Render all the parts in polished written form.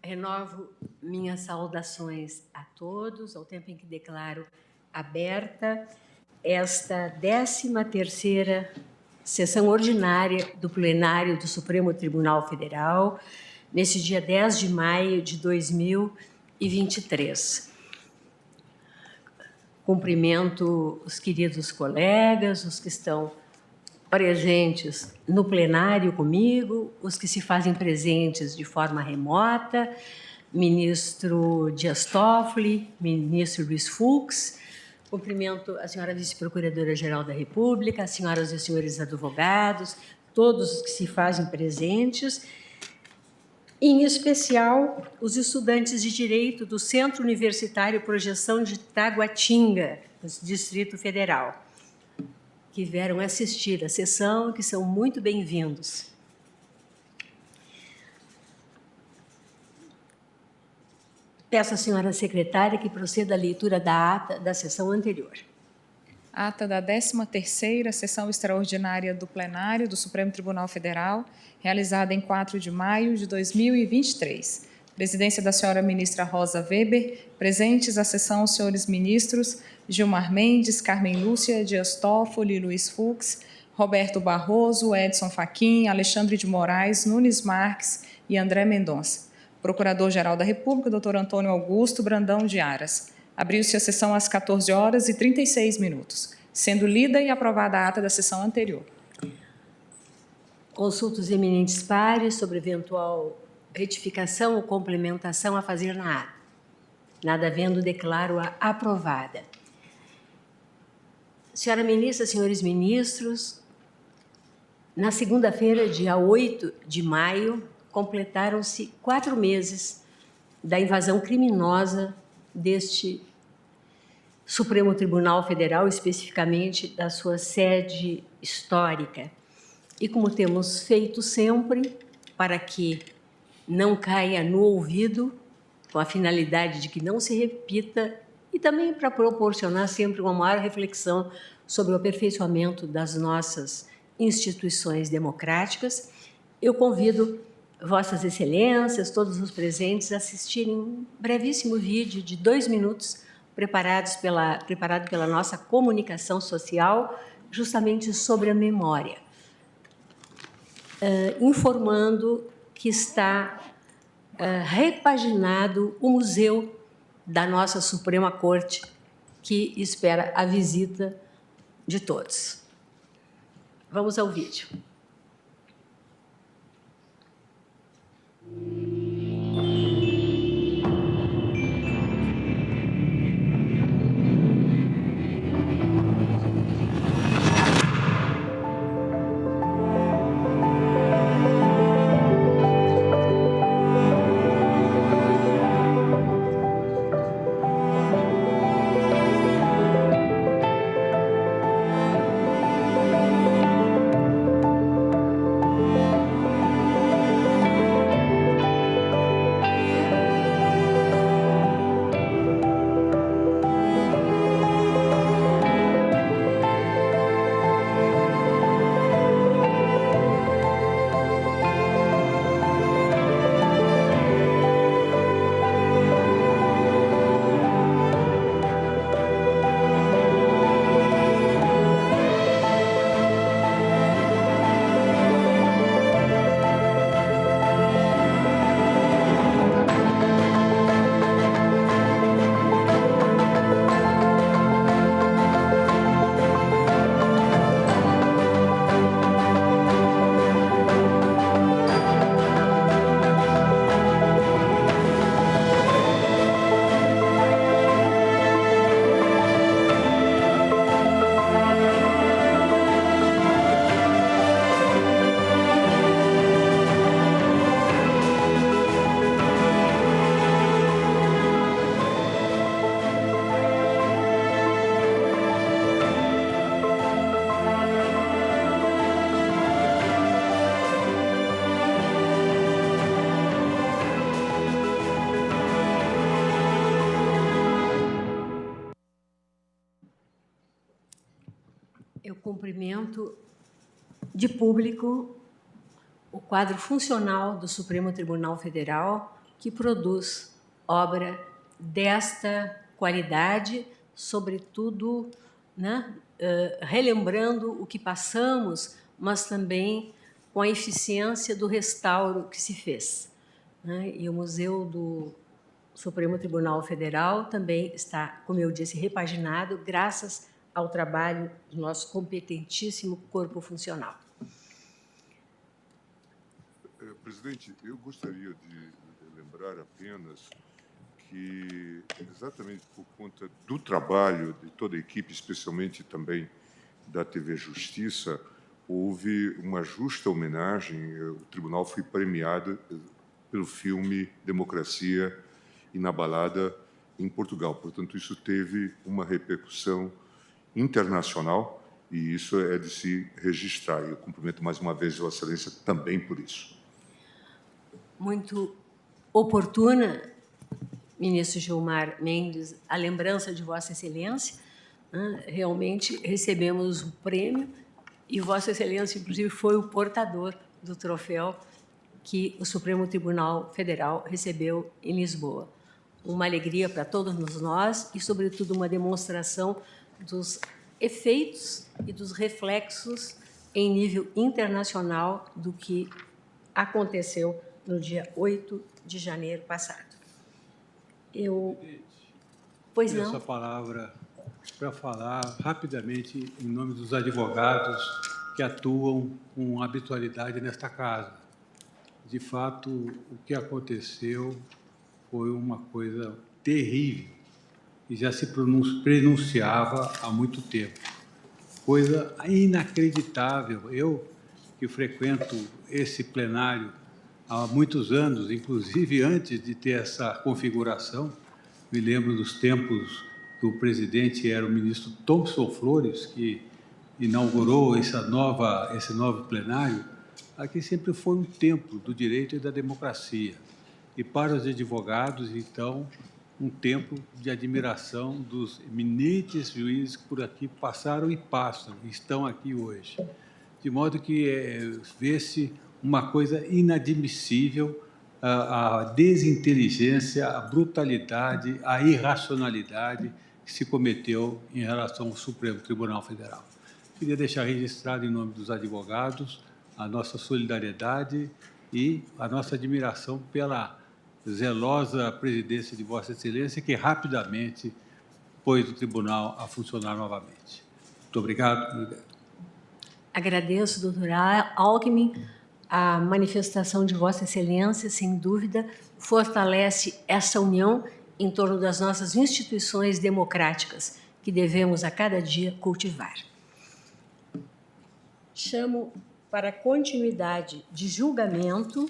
Renovo minhas saudações a todos, ao tempo em que declaro aberta esta 13ª sessão ordinária do plenário do Supremo Tribunal Federal, nesse dia 10 de maio de 2023. Cumprimento os queridos colegas, os que estão presentes no plenário comigo, os que se fazem presentes de forma remota, ministro Dias Toffoli, ministro Luiz Fux. Cumprimento a senhora vice-procuradora-geral da República, as senhoras e senhores advogados, todos os que se fazem presentes, em especial os estudantes de Direito do Centro Universitário Projeção de Taguatinga, no Distrito Federal, que vieram assistir à sessão, que são muito bem-vindos. Peço à senhora secretária que proceda à leitura da ata da sessão anterior. Ata da 13ª Sessão Extraordinária do Plenário do Supremo Tribunal Federal, realizada em 4 de maio de 2023. Presidência da senhora ministra Rosa Weber, presentes à sessão os senhores ministros Gilmar Mendes, Carmen Lúcia, Dias Toffoli, Luiz Fux, Roberto Barroso, Edson Fachin, Alexandre de Moraes, Nunes Marques e André Mendonça. Procurador-Geral da República, doutor Antônio Augusto Brandão de Aras. Abriu-se a sessão às 14h36, sendo lida e aprovada a ata da sessão anterior. Consulto os eminentes pares sobre eventual retificação ou complementação a fazer na ata. Nada havendo, declaro-a aprovada. Senhora ministra, senhores ministros, na segunda-feira, dia 8 de maio, completaram-se 4 meses da invasão criminosa deste Supremo Tribunal Federal, especificamente da sua sede histórica. E como temos feito sempre, para que não caia no ouvido, com a finalidade de que não se repita, e também para proporcionar sempre uma maior reflexão sobre o aperfeiçoamento das nossas instituições democráticas, eu convido Vossas Excelências, todos os presentes, a assistirem um brevíssimo vídeo de 2 minutos, preparado pela nossa comunicação social, justamente sobre a memória, informando que está repaginado o museu da nossa Suprema Corte, que espera a visita de todos. Vamos ao vídeo. Eu cumprimento de público o quadro funcional do Supremo Tribunal Federal, que produz obra desta qualidade, sobretudo, né, relembrando o que passamos, mas também com a eficiência do restauro que se fez, né? E o Museu do Supremo Tribunal Federal também está, como eu disse, repaginado, graças ao trabalho do nosso competentíssimo corpo funcional. Presidente, eu gostaria de lembrar apenas que, exatamente por conta do trabalho de toda a equipe, especialmente também da TV Justiça, houve uma justa homenagem. O tribunal foi premiado pelo filme Democracia Inabalada em Portugal. Portanto, isso teve uma repercussão internacional e isso é de se registrar. Eu cumprimento mais uma vez Vossa Excelência também por isso. Muito oportuna, ministro Gilmar Mendes, a lembrança de Vossa Excelência, né? Realmente recebemos o prêmio e Vossa Excelência, inclusive, foi o portador do troféu que o Supremo Tribunal Federal recebeu em Lisboa. Uma alegria para todos nós e, sobretudo, uma demonstração dos efeitos e dos reflexos em nível internacional do que aconteceu no dia 8 de janeiro passado. Pois não? Essa palavra para falar rapidamente em nome dos advogados que atuam com habitualidade nesta casa. De fato, o que aconteceu foi uma coisa terrível e já se pronunciava há muito tempo. Coisa inacreditável. Eu, que frequento esse plenário há muitos anos, inclusive antes de ter essa configuração, me lembro dos tempos que o presidente era o ministro Thomson Flores, que inaugurou esse novo plenário. Aqui sempre foi um templo do direito e da democracia. E para os advogados, então, um templo de admiração dos eminentes juízes que por aqui passaram e passam, e estão aqui hoje. De modo que vê-se uma coisa inadmissível, a desinteligência, a brutalidade, a irracionalidade que se cometeu em relação ao Supremo Tribunal Federal. Queria deixar registrado em nome dos advogados a nossa solidariedade e a nossa admiração pela zelosa presidência de Vossa Excelência, que rapidamente pôs o tribunal a funcionar novamente. Muito obrigado. Agradeço, doutor Alckmin. A manifestação de Vossa Excelência, sem dúvida, fortalece essa união em torno das nossas instituições democráticas, que devemos a cada dia cultivar. Chamo para continuidade de julgamento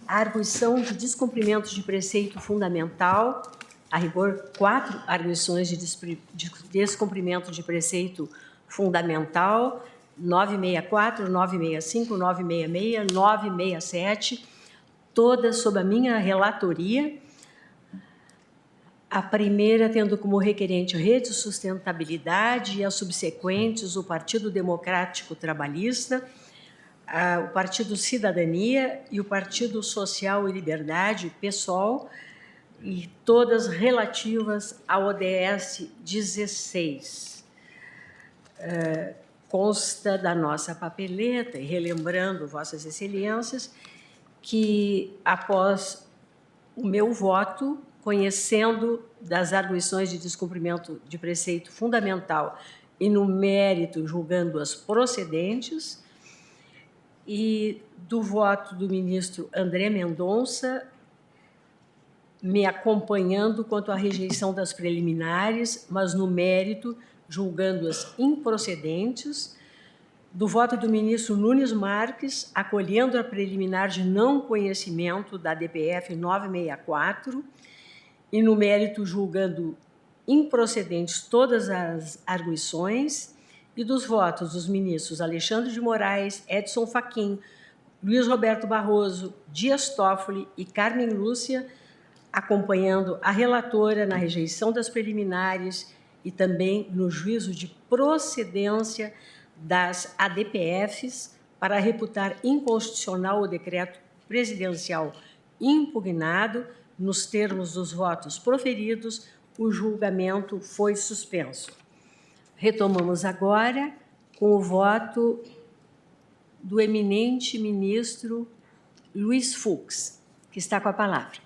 a arguição de descumprimento de preceito fundamental, a rigor, 4 arguições de descumprimento de preceito fundamental, 964, 965, 966, 967, todas sob a minha relatoria. A primeira tendo como requerente Rede de Sustentabilidade e as subsequentes o Partido Democrático Trabalhista, o Partido Cidadania e o Partido Social e Liberdade, PSOL, e todas relativas ao ODS 16. Consta da nossa papeleta, e relembrando Vossas Excelências, que após o meu voto, conhecendo das arguições de descumprimento de preceito fundamental e no mérito julgando-as procedentes, e do voto do ministro André Mendonça, me acompanhando quanto à rejeição das preliminares, mas no mérito julgando-as improcedentes, do voto do ministro Nunes Marques, acolhendo a preliminar de não conhecimento da DPF 964, e no mérito julgando improcedentes todas as arguições, e dos votos dos ministros Alexandre de Moraes, Edson Fachin, Luiz Roberto Barroso, Dias Toffoli e Carmen Lúcia, acompanhando a relatora na rejeição das preliminares e também no juízo de procedência das ADPFs para reputar inconstitucional o decreto presidencial impugnado, nos termos dos votos proferidos, o julgamento foi suspenso. Retomamos agora com o voto do eminente ministro Luiz Fux, que está com a palavra.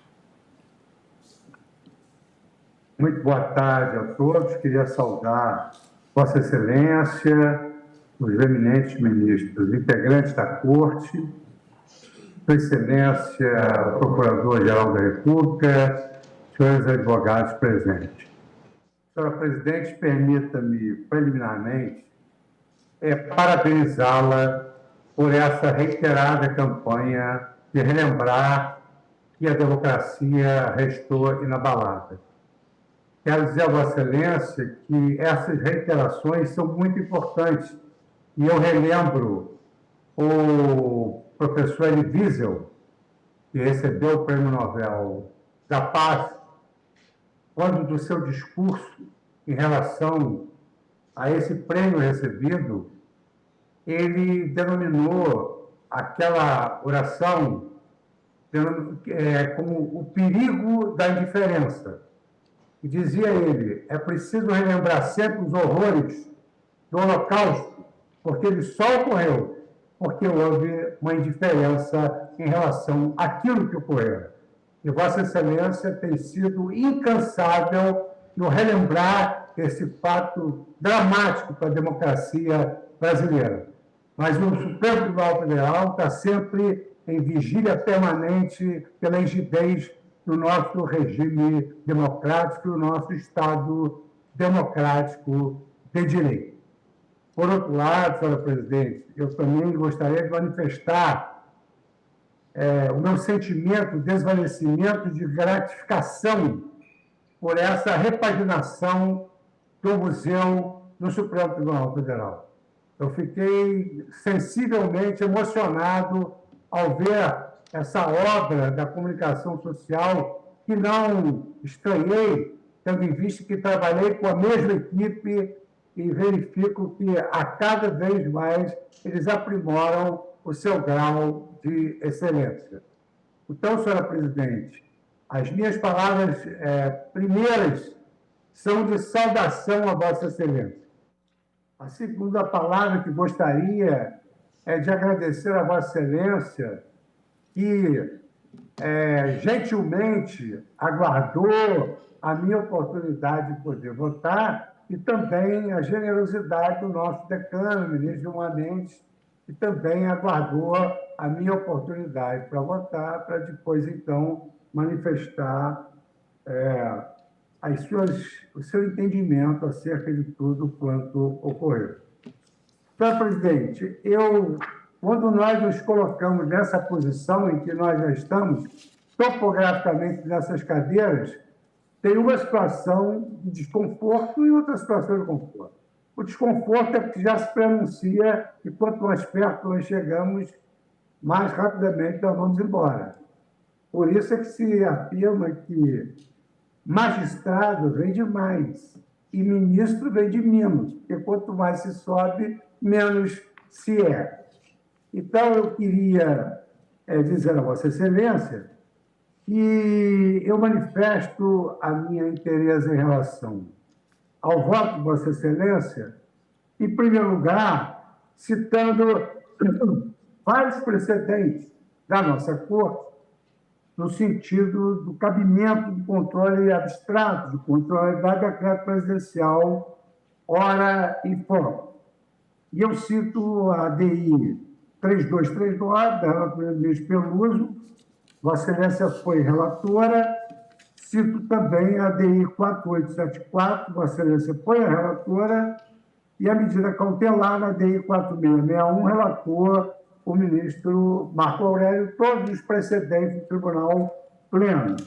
Muito boa tarde a todos. Queria saudar Vossa Excelência, os eminentes ministros, integrantes da Corte, Sua Excelência, o Procurador-Geral da República, senhores advogados presentes. Senhora Presidente, permita-me, preliminarmente, parabenizá-la por essa reiterada campanha de relembrar que a democracia restou inabalada. Quero dizer a Vossa Excelência que essas reiterações são muito importantes. E eu relembro o professor Elie Wiesel, que recebeu o Prêmio Nobel da Paz, quando do seu discurso em relação a esse prêmio recebido, ele denominou aquela oração como o perigo da indiferença. E dizia ele, é preciso relembrar sempre os horrores do Holocausto, porque ele só ocorreu porque houve uma indiferença em relação àquilo que ocorreu. E Vossa Excelência tem sido incansável no relembrar esse fato dramático para a democracia brasileira. Mas o Supremo Tribunal Federal está sempre em vigília permanente pela rigidez do nosso regime democrático e do nosso Estado democrático de direito. Por outro lado, senhora Presidente, eu também gostaria de manifestar o meu sentimento, desvanecimento de gratificação por essa repaginação do museu no Supremo Tribunal Federal. Eu fiquei sensivelmente emocionado ao ver essa obra da comunicação social que não estranhei, tendo em vista que trabalhei com a mesma equipe e verifico que a cada vez mais eles aprimoram o seu grau de excelência. Então, senhora Presidente, as minhas palavras primeiras são de saudação a Vossa Excelência. A segunda palavra que gostaria é de agradecer a Vossa Excelência que gentilmente aguardou a minha oportunidade de poder votar e também a generosidade do nosso decano, ministro Gilmar Mendes, que também aguardou a minha oportunidade para votar, para depois, então, manifestar o seu entendimento acerca de tudo quanto ocorreu. Senhor Presidente, quando nós nos colocamos nessa posição em que nós já estamos, topograficamente nessas cadeiras, tem uma situação de desconforto e outra situação de conforto. O desconforto é porque já se preanuncia que quanto mais perto nós chegamos, mais rapidamente nós vamos embora. Por isso é que se afirma que magistrado vem de mais e ministro vem de menos, porque quanto mais se sobe, menos se é. Então, eu queria dizer a Vossa Excelência que eu manifesto a minha interesse em relação ao voto de Vossa Excelência, em primeiro lugar, citando vários precedentes da nossa Corte, no sentido do cabimento do controle abstrato, do controle da decreto presidencial, hora e forma. E eu cito a ADI 3239, da relatora ministro Peluso, Vossa Excelência foi relatora. Cito também a ADI 4874, Vossa Excelência foi a relatora, e a medida cautelar na ADI 4661, relator o ministro Marco Aurélio, todos os precedentes do Tribunal Pleno.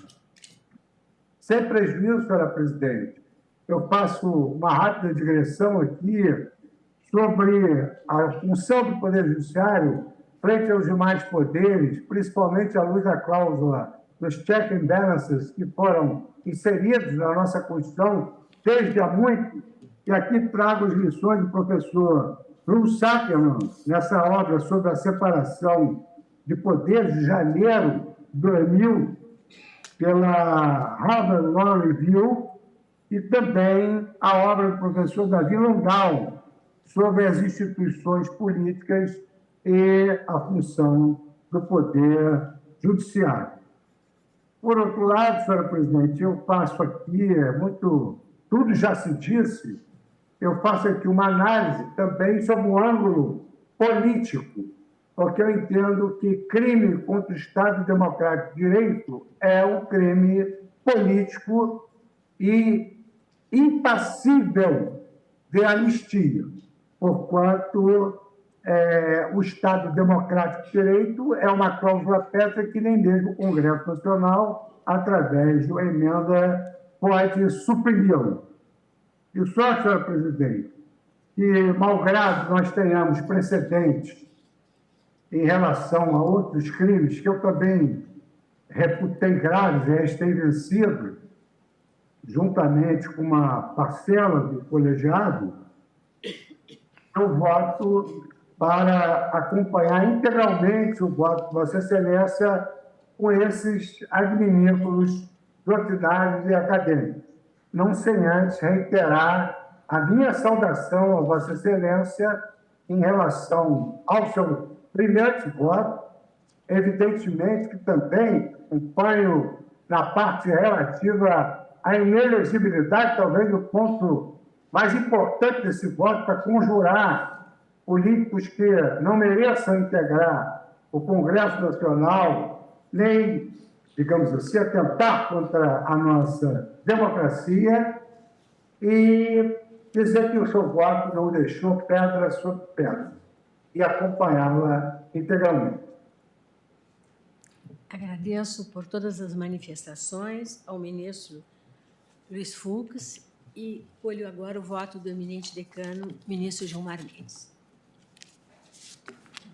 Sem prejuízo, senhora Presidente, eu faço uma rápida digressão aqui sobre a função do Poder Judiciário frente aos demais poderes, principalmente à luz da cláusula dos check and balances que foram inseridos na nossa Constituição desde há muito, e aqui trago as lições do professor Bruce Sackman, nessa obra sobre a separação de poderes de janeiro de 2000, pela Harvard Law Review, e também a obra do professor Davi Landau sobre as instituições políticas e a função do Poder Judiciário. Por outro lado, senhora presidente, eu faço aqui, tudo já se disse, eu faço aqui uma análise também sobre o ângulo político, porque eu entendo que crime contra o Estado Democrático de Direito é um crime político e impassível de anistia, porquanto o Estado Democrático de Direito é uma cláusula pétrea que nem mesmo o Congresso Nacional, através de uma emenda, pode suprimir. E só, senhora presidente, que, malgrado nós tenhamos precedentes em relação a outros crimes, que eu também reputei graves e restei vencido, juntamente com uma parcela do colegiado, eu voto para acompanhar integralmente o voto de Vossa Excelência com esses adminículos doutrinários e acadêmicos, não sem antes reiterar a minha saudação a Vossa Excelência em relação ao seu brilhante voto, evidentemente que também acompanho na parte relativa à inelegibilidade, talvez o ponto mais importante desse voto, para conjurar políticos que não mereçam integrar o Congresso Nacional, nem, digamos assim, atentar contra a nossa democracia, e dizer que o seu voto não deixou pedra sobre pedra, e acompanhá-la integralmente. Agradeço por todas as manifestações ao ministro Luiz Fux e colho agora o voto do eminente decano, ministro Gilmar Mendes.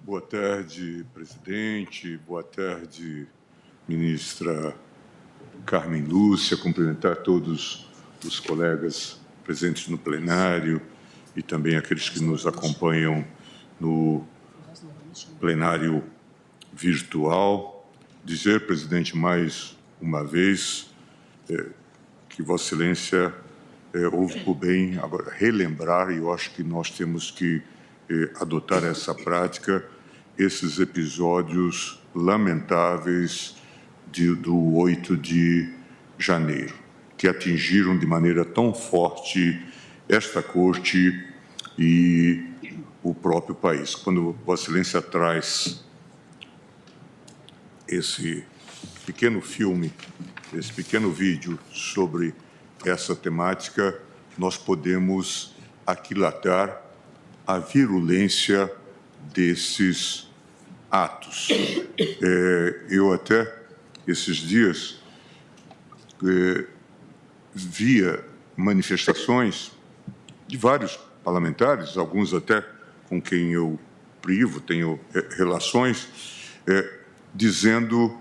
Boa tarde, presidente. Boa tarde, ministra Carmen Lúcia. Cumprimentar todos os colegas presentes no plenário e também aqueles que nos acompanham no plenário virtual. Dizer, presidente, mais uma vez, que Vossa Excelência houve por bem agora relembrar, e eu acho que nós temos que adotar essa prática, esses episódios lamentáveis do 8 de janeiro, que atingiram de maneira tão forte esta Corte e o próprio país. Quando Vossa Excelência traz esse pequeno filme, esse pequeno vídeo sobre essa temática, nós podemos aquilatar a virulência desses atos. Eu até, esses dias, via manifestações de vários parlamentares, alguns até com quem eu privo, tenho relações, dizendo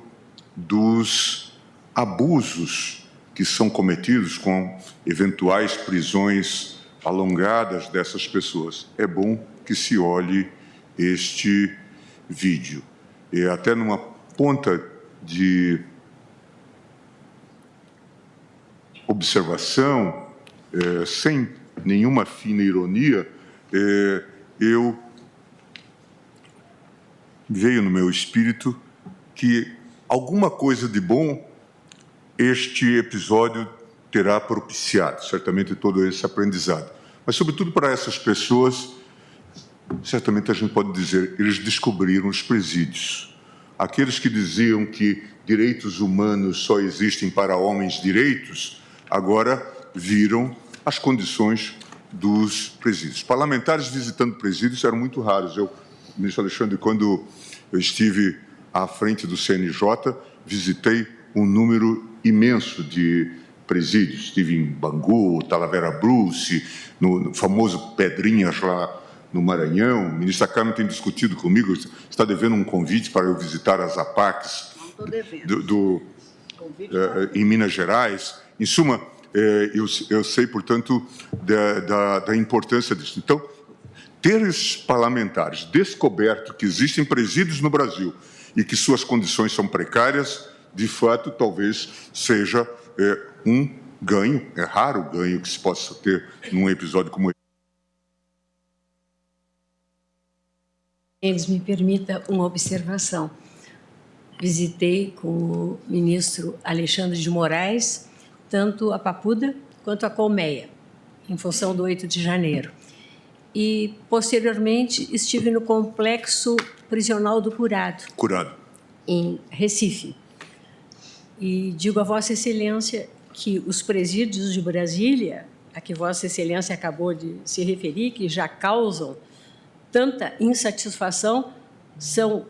dos abusos que são cometidos com eventuais prisões alongadas dessas pessoas. É bom que se olhe este vídeo. E até numa ponta de observação, sem nenhuma fina ironia, veio no meu espírito que alguma coisa de bom este episódio terá propiciado, certamente todo esse aprendizado. Mas, sobretudo, para essas pessoas, certamente a gente pode dizer, eles descobriram os presídios. Aqueles que diziam que direitos humanos só existem para homens direitos, agora viram as condições dos presídios. Parlamentares visitando presídios eram muito raros. Ministro Alexandre, quando eu estive à frente do CNJ, visitei um número imenso de presídios. Estive em Bangu, Talavera Bruce, no famoso Pedrinhas, lá no Maranhão. O ministro Carmen tem discutido comigo, está devendo um convite para eu visitar as APACs em Minas Gerais. Em suma, eu sei, portanto, da importância disso. Então, ter esses parlamentares descoberto que existem presídios no Brasil e que suas condições são precárias, de fato, talvez seja um ganho, é raro o ganho que se possa ter num episódio como esse. Eles me permita uma observação. Visitei com o ministro Alexandre de Moraes tanto a Papuda quanto a Colmeia, em função do 8 de janeiro. E, posteriormente, estive no Complexo Prisional do Curado, em Recife. E digo a Vossa Excelência que os presídios de Brasília, a que Vossa Excelência acabou de se referir, que já causam tanta insatisfação,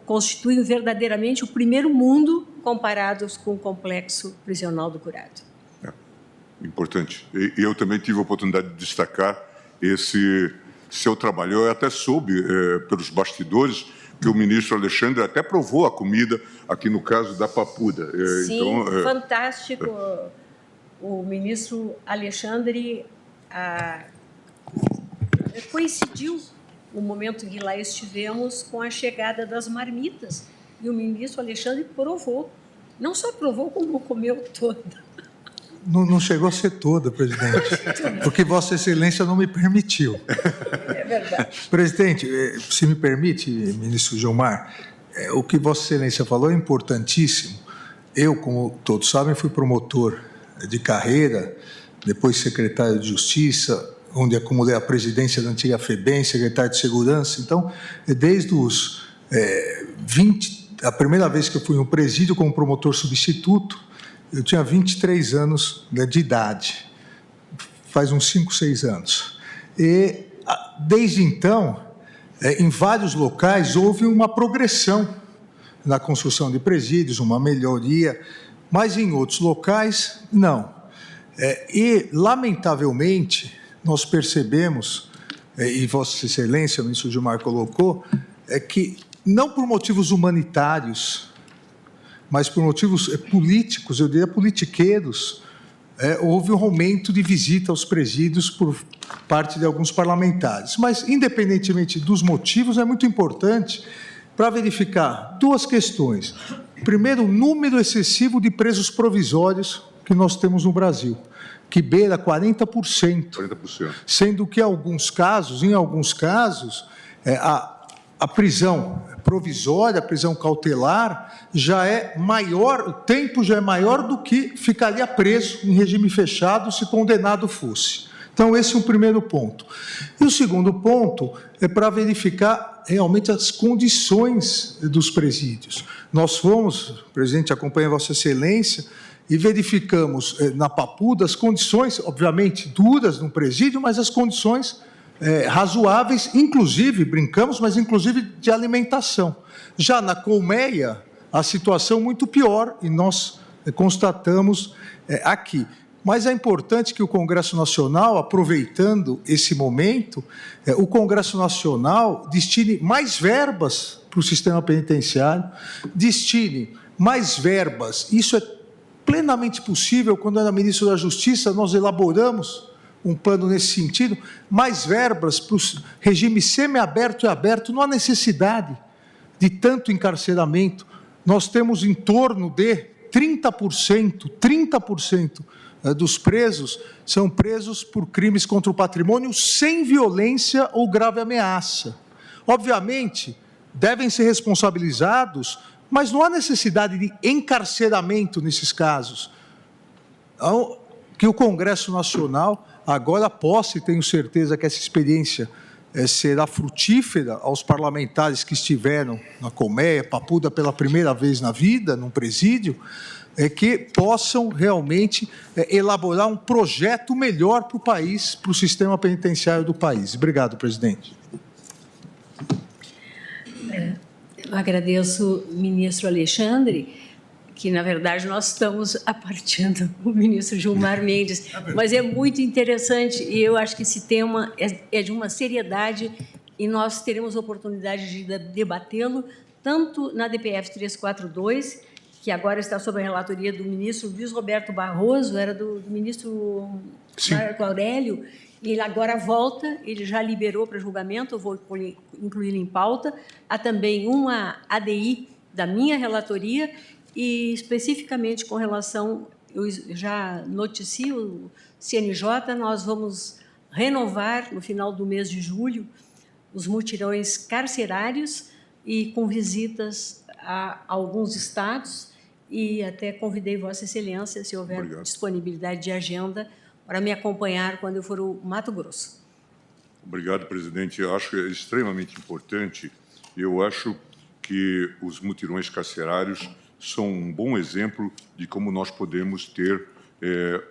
constituem verdadeiramente o primeiro mundo comparados com o Complexo Prisional do Curado. Importante. E eu também tive a oportunidade de destacar esse seu trabalho. Eu até soube, pelos bastidores, que o ministro Alexandre até provou a comida, aqui no caso da Papuda. Sim, então, fantástico. O ministro Alexandre coincidiu o momento em que lá estivemos com a chegada das marmitas. E o ministro Alexandre provou. Não só provou, como comeu toda. Não chegou a ser toda, presidente, porque Vossa Excelência não me permitiu. É verdade. Presidente, se me permite, ministro Gilmar, o que Vossa Excelência falou é importantíssimo. Eu, como todos sabem, fui promotor de carreira, depois secretário de Justiça, onde acumulei a presidência da antiga FEBEM, secretário de Segurança. Então, desde os 20, a primeira vez que eu fui no presídio como promotor substituto, eu tinha 23 anos de idade, faz uns 5, 6 anos. E, desde então, em vários locais, houve uma progressão na construção de presídios, uma melhoria, mas em outros locais, não. E, lamentavelmente, nós percebemos, e Vossa Excelência, o ministro Gilmar colocou, que, não por motivos humanitários, mas por motivos políticos, eu diria politiqueiros, houve um aumento de visita aos presídios por parte de alguns parlamentares. Mas, independentemente dos motivos, é muito importante para verificar duas questões. Primeiro, o número excessivo de presos provisórios que nós temos no Brasil, que beira 40%. 40%. Sendo que, em alguns casos, a prisão provisória, a prisão cautelar, já é maior, o tempo já é maior do que ficaria preso em regime fechado se condenado fosse. Então, esse é o primeiro ponto. E o segundo ponto é para verificar realmente as condições dos presídios. Nós fomos, o presidente acompanha Vossa Excelência, e verificamos na Papuda as condições, obviamente, duras no presídio, mas as condições razoáveis, inclusive, brincamos, mas inclusive de alimentação. Já na Colmeia, a situação muito pior, e nós constatamos aqui. Mas é importante que o Congresso Nacional, aproveitando esse momento, o Congresso Nacional destine mais verbas para o sistema penitenciário, destine mais verbas. Isso é plenamente possível. Quando eu era ministro da Justiça, nós elaboramos um plano nesse sentido, mais verbas para o regime semiaberto e aberto. Não há necessidade de tanto encarceramento. Nós temos em torno de 30% dos presos são presos por crimes contra o patrimônio sem violência ou grave ameaça. Obviamente, devem ser responsabilizados, mas não há necessidade de encarceramento nesses casos. Então, que o Congresso Nacional agora possa, e tenho certeza que essa experiência será frutífera aos parlamentares que estiveram na Colmeia, Papuda pela primeira vez na vida, num presídio, que possam realmente elaborar um projeto melhor para o país, para o sistema penitenciário do país. Obrigado, presidente. Eu agradeço, ministro Alexandre, que, na verdade, nós estamos apartando o ministro Gilmar Mendes, mas é muito interessante e eu acho que esse tema é de uma seriedade e nós teremos oportunidade de debatê-lo tanto na DPF 342, que agora está sob a relatoria do ministro Luiz Roberto Barroso, era do ministro Marco Aurélio, e ele agora volta, ele já liberou para julgamento, eu vou incluí-lo em pauta. Há também uma ADI da minha relatoria e especificamente com relação, eu já noticio o CNJ, nós vamos renovar no final do mês de julho os mutirões carcerários e com visitas a alguns estados, e até convidei Vossa Excelência, se houver Obrigado. disponibilidade de agenda, para me acompanhar quando eu for ao Mato Grosso. Obrigado, presidente. Eu acho que é extremamente importante. Eu acho que os mutirões carcerários são um bom exemplo de como nós podemos ter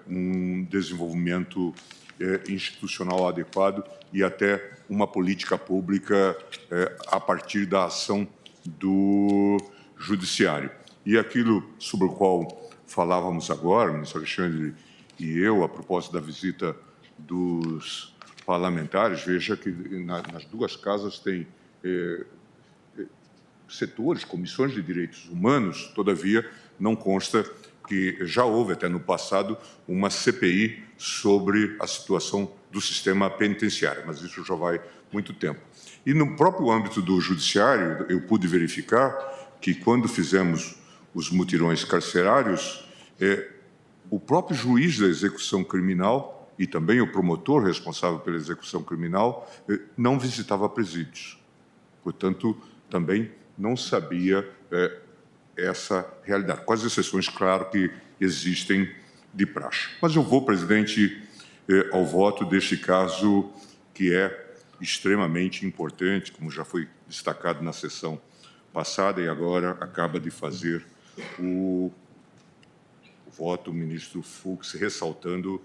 um desenvolvimento institucional adequado e até uma política pública a partir da ação do Judiciário. E aquilo sobre o qual falávamos agora, o ministro Alexandre e eu, a propósito da visita dos parlamentares, veja que nas duas casas tem setores, comissões de direitos humanos, todavia não consta que já houve até no passado uma CPI sobre a situação do sistema penitenciário, mas isso já vai muito tempo. E no próprio âmbito do Judiciário, eu pude verificar que quando fizemos os mutirões carcerários, o próprio juiz da execução criminal e também o promotor responsável pela execução criminal não visitava presídios. Portanto, também não sabia essa realidade. Com as exceções, claro, que existem de praxe. Mas eu vou, presidente, ao voto deste caso que é extremamente importante, como já foi destacado na sessão passada e agora acaba de fazer o voto o ministro Fux, ressaltando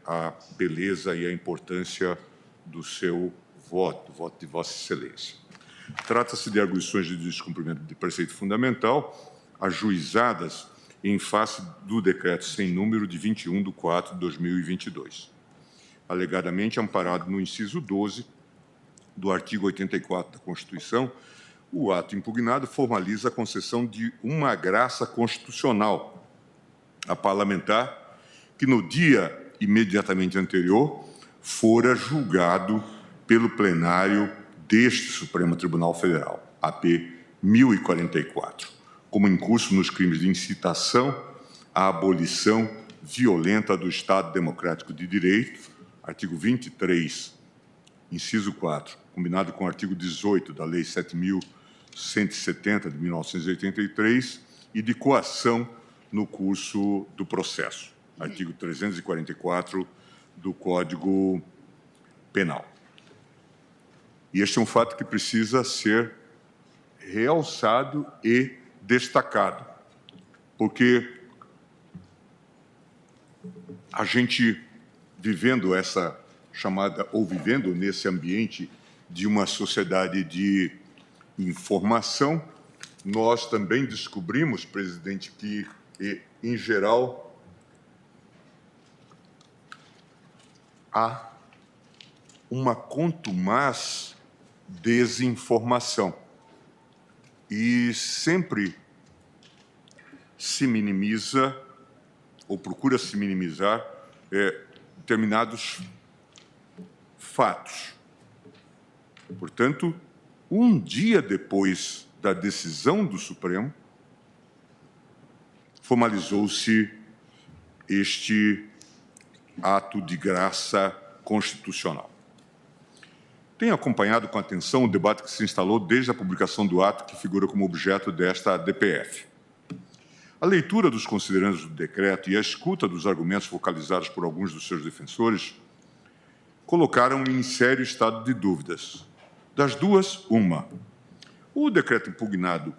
a beleza e a importância do seu voto, o voto de Vossa Excelência. Trata-se de arguições de descumprimento de preceito fundamental, ajuizadas em face do decreto sem número de 21/4/2022, alegadamente amparado no inciso 12 do artigo 84 da Constituição. O ato impugnado formaliza a concessão de uma graça constitucional a parlamentar que, no dia imediatamente anterior, fora julgado pelo plenário deste Supremo Tribunal Federal, AP 1044, como incurso nos crimes de incitação à abolição violenta do Estado Democrático de Direito, artigo 23, inciso 4, combinado com o artigo 18 da Lei 7.170, de 1983, e de coação no curso do processo, artigo 344 do Código Penal. E este é um fato que precisa ser realçado e destacado, porque a gente vivendo essa chamada, ou vivendo nesse ambiente de uma sociedade de informação, nós também descobrimos, presidente, que, em geral, há uma contumaz desinformação e sempre se minimiza ou procura se minimizar determinados fatos. Portanto, um dia depois da decisão do Supremo, formalizou-se este ato de graça constitucional. Tenho acompanhado com atenção o debate que se instalou desde a publicação do ato que figura como objeto desta DPF. A leitura dos considerandos do decreto e a escuta dos argumentos focalizados por alguns dos seus defensores colocaram em sério estado de dúvidas. Das duas, uma. O decreto impugnado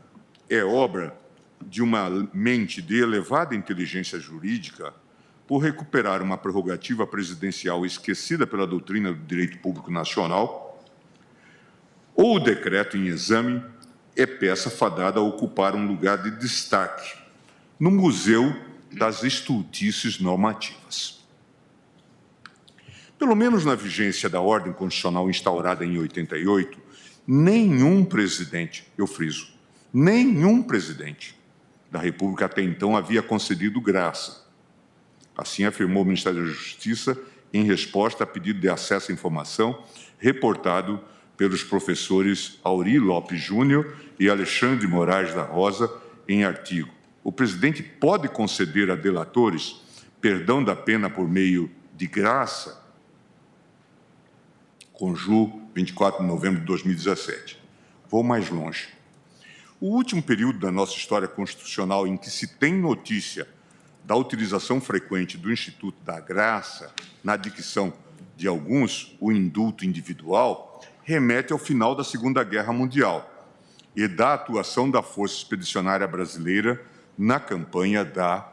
é obra de uma mente de elevada inteligência jurídica por recuperar uma prerrogativa presidencial esquecida pela doutrina do direito público nacional, ou o decreto em exame é peça fadada a ocupar um lugar de destaque no Museu das Estultices Normativas. Pelo menos na vigência da ordem constitucional instaurada em 88, nenhum presidente, eu friso, nenhum presidente da República até então havia concedido graça. Assim afirmou o Ministério da Justiça em resposta a pedido de acesso à informação reportado pelos professores Auri Lopes Júnior e Alexandre Moraes da Rosa em artigo. o presidente pode conceder a delatores perdão da pena por meio de graça, Conju, 24 de novembro de 2017. Vou mais longe. O último período da nossa história constitucional em que se tem notícia da utilização frequente do Instituto da Graça na dicção de alguns, o indulto individual, remete ao final da Segunda Guerra Mundial e da atuação da Força Expedicionária Brasileira na campanha da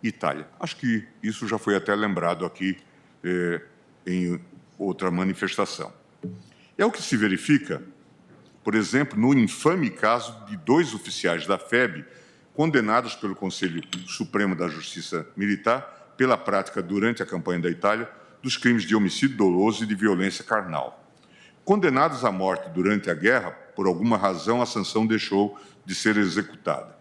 Itália. Acho que isso já foi até lembrado aqui em outra manifestação. É o que se verifica, por exemplo, no infame caso de 2 oficiais da FEB condenados pelo Conselho Supremo da Justiça Militar pela prática, durante a campanha da Itália, dos crimes de homicídio doloso e de violência carnal. Condenados à morte durante a guerra, por alguma razão a sanção deixou de ser executada.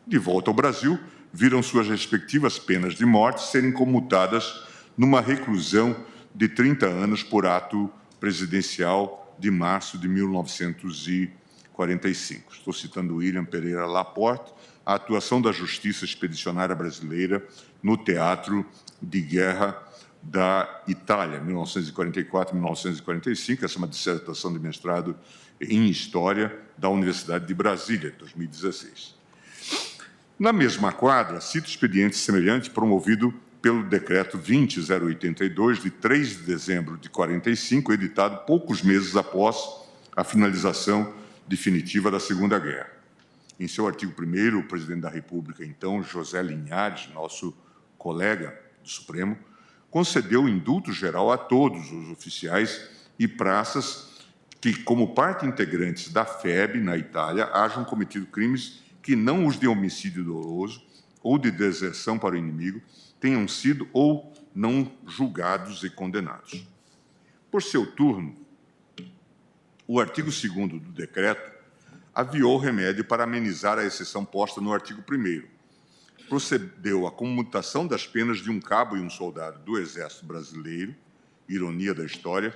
De volta ao Brasil, viram suas respectivas penas de morte serem comutadas numa reclusão de 30 anos por ato presidencial de março de 1945. Estou citando William Pereira Laporte, a atuação da Justiça Expedicionária Brasileira no Teatro de Guerra da Itália, 1944-1945, essa é uma dissertação de mestrado em História da Universidade de Brasília, 2016. Na mesma quadra, cito expediente semelhante promovido pelo Decreto 20.082, de 3 de dezembro de 45, editado poucos meses após a finalização definitiva da Segunda Guerra. Em seu artigo 1º, o presidente da República, então, José Linhares, nosso colega do Supremo, concedeu indulto geral a todos os oficiais e praças que, como parte integrantes da FEB na Itália, hajam cometido crimes que não os de homicídio doloso ou de deserção para o inimigo tenham sido ou não julgados e condenados. Por seu turno, o artigo 2º do decreto aviou remédio para amenizar a exceção posta no artigo 1º. Procedeu à comutação das penas de um cabo e um soldado do Exército Brasileiro, ironia da história,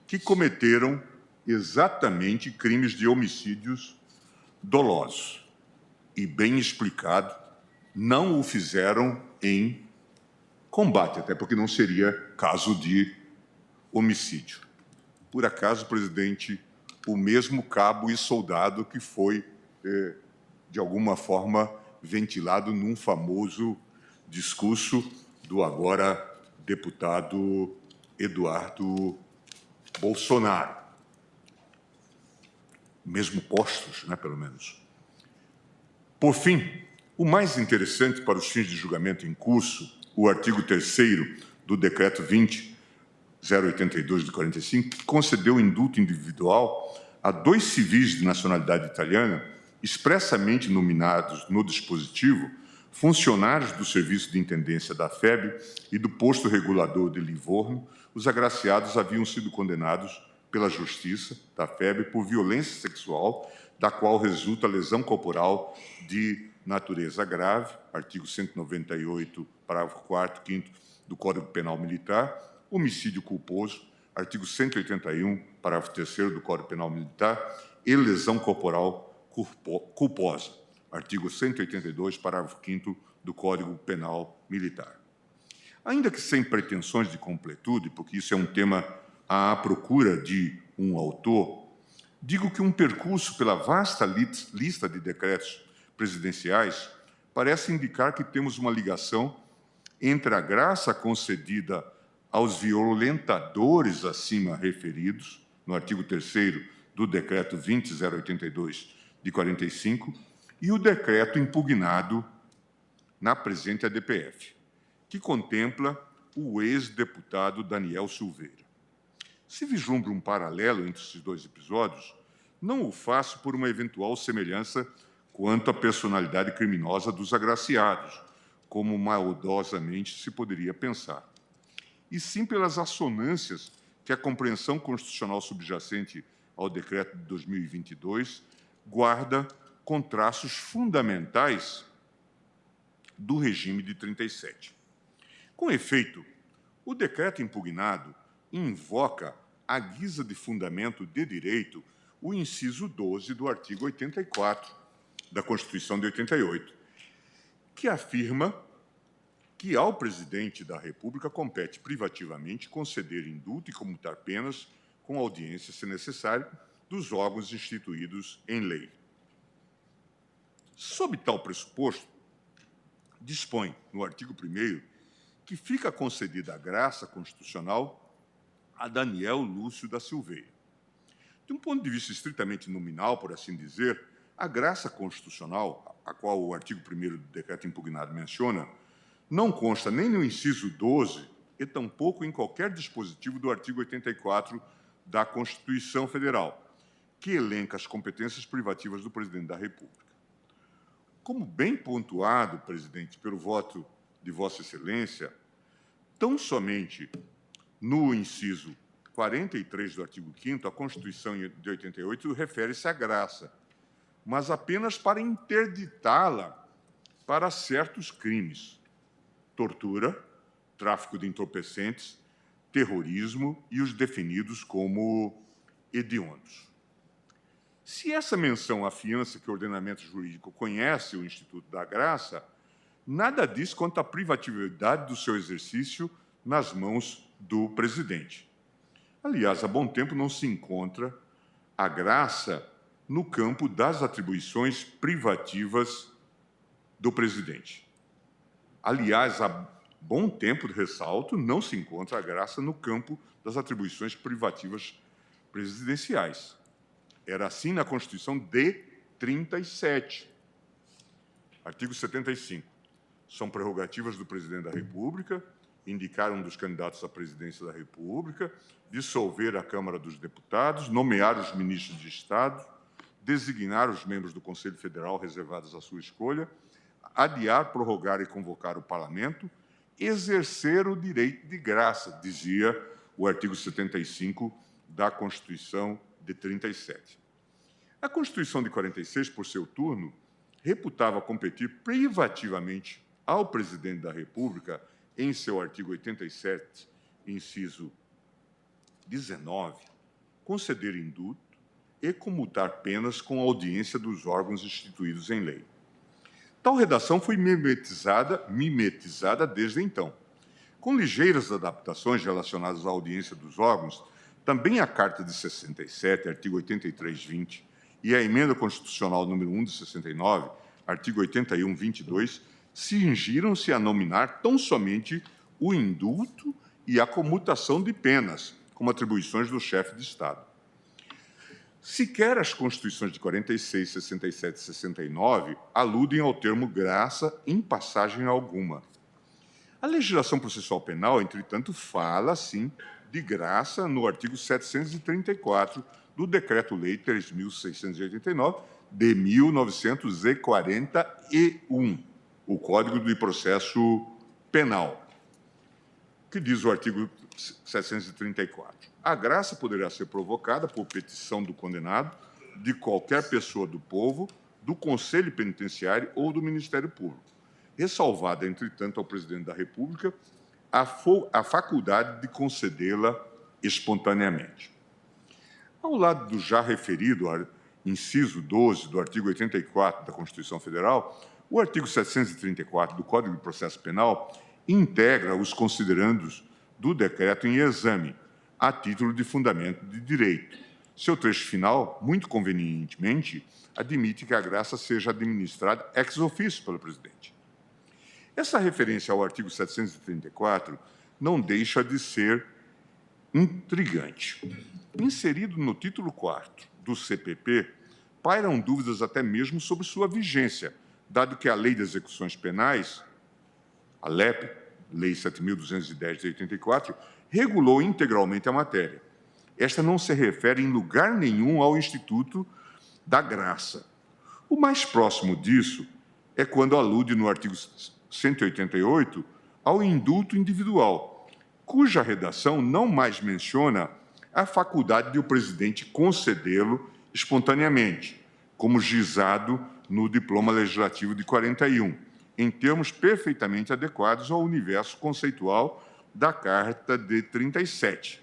que cometeram exatamente crimes de homicídios dolosos. E, bem explicado, não o fizeram em combate, até porque não seria caso de homicídio. Por acaso, presidente, o mesmo cabo e soldado que foi, de alguma forma, ventilado num famoso discurso do agora deputado Eduardo Bolsonaro. Mesmo postos, né, pelo menos. Por fim, o mais interessante para os fins de julgamento em curso, o artigo 3º do Decreto 20.082 de 45, que concedeu indulto individual a 2 civis de nacionalidade italiana, expressamente nominados no dispositivo, funcionários do Serviço de Intendência da FEB e do Posto Regulador de Livorno. Os agraciados haviam sido condenados pela Justiça da FEB por violência sexual, da qual resulta lesão corporal de natureza grave, artigo 198, parágrafo 4º, 5º do Código Penal Militar, homicídio culposo, artigo 181, parágrafo 3º do Código Penal Militar, e lesão corporal culposa, artigo 182, parágrafo 5º do Código Penal Militar. Ainda que sem pretensões de completude, porque isso é um tema à procura de um autor, digo que um percurso pela vasta lista de decretos presidenciais parece indicar que temos uma ligação entre a graça concedida aos violentadores acima referidos, no artigo 3º do Decreto 20.082 de 45, e o decreto impugnado na presente ADPF, que contempla o ex-deputado Daniel Silveira. Se vislumbra um paralelo entre esses 2 episódios, não o faço por uma eventual semelhança quanto à personalidade criminosa dos agraciados, como maldosamente se poderia pensar, e sim pelas assonâncias que a compreensão constitucional subjacente ao decreto de 2022 guarda com traços fundamentais do regime de 37. Com efeito, o decreto impugnado invoca, à guisa de fundamento de direito, o inciso 12 do artigo 84 da Constituição de 88, que afirma que ao presidente da República compete privativamente conceder indulto e comutar penas com audiência, se necessário, dos órgãos instituídos em lei. Sob tal pressuposto, dispõe, no artigo 1º, que fica concedida a graça constitucional a Daniel Lúcio da Silveira. De um ponto de vista estritamente nominal, por assim dizer, a graça constitucional, a qual o artigo 1º do decreto impugnado menciona, não consta nem no inciso 12 e tampouco em qualquer dispositivo do artigo 84 da Constituição Federal, que elenca as competências privativas do presidente da República. Como bem pontuado, presidente, pelo voto de Vossa Excelência, tão somente no inciso 43 do artigo 5º, a Constituição de 88 refere-se à graça, mas apenas para interditá-la para certos crimes: tortura, tráfico de entorpecentes, terrorismo e os definidos como hediondos. Se essa menção afiança que o ordenamento jurídico conhece o Instituto da Graça, nada diz quanto à privatividade do seu exercício nas mãos do presidente. Aliás, há bom tempo não se encontra a graça no campo das atribuições privativas do presidente. Aliás, há bom tempo, ressalto, não se encontra a graça no campo das atribuições privativas presidenciais. Era assim na Constituição de 37. Artigo 75. São prerrogativas do presidente da República indicar um dos candidatos à presidência da República, dissolver a Câmara dos Deputados, nomear os ministros de Estado, designar os membros do Conselho Federal reservados à sua escolha, adiar, prorrogar e convocar o Parlamento, exercer o direito de graça, dizia o artigo 75 da Constituição de 37. A Constituição de 46, por seu turno, reputava competir privativamente ao presidente da República, em seu artigo 87, inciso 19, conceder indulto e comutar penas com audiência dos órgãos instituídos em lei. Tal redação foi mimetizada desde então. Com ligeiras adaptações relacionadas à audiência dos órgãos, também a Carta de 67, artigo 83-20, e a Emenda Constitucional número 1 de 69, artigo 81-22, cingiram-se a nominar tão somente o indulto e a comutação de penas, como atribuições do chefe de Estado. Sequer as Constituições de 46, 67 e 69 aludem ao termo graça em passagem alguma. A legislação processual penal, entretanto, fala, sim, de graça no artigo 734 do Decreto-Lei 3.689, de 1941, o Código de Processo Penal, que diz o artigo 734. A graça poderá ser provocada por petição do condenado, de qualquer pessoa do povo, do Conselho Penitenciário ou do Ministério Público, ressalvada, entretanto, ao Presidente da República a faculdade de concedê-la espontaneamente. Ao lado do já referido inciso 12 do artigo 84 da Constituição Federal, o artigo 734 do Código de Processo Penal integra os considerandos do decreto em exame, a título de fundamento de direito. Seu trecho final, muito convenientemente, admite que a graça seja administrada ex officio pelo presidente. Essa referência ao artigo 734 não deixa de ser intrigante. Inserido no título 4º do CPP, pairam dúvidas até mesmo sobre sua vigência, dado que a Lei de Execuções Penais, a LEP, Lei 7.210 de 84, regulou integralmente a matéria. Esta não se refere em lugar nenhum ao Instituto da Graça. O mais próximo disso é quando alude no artigo 188 ao indulto individual, cuja redação não mais menciona a faculdade de o presidente concedê-lo espontaneamente, como gizado no diploma legislativo de 41, em termos perfeitamente adequados ao universo conceitual da Carta de 37,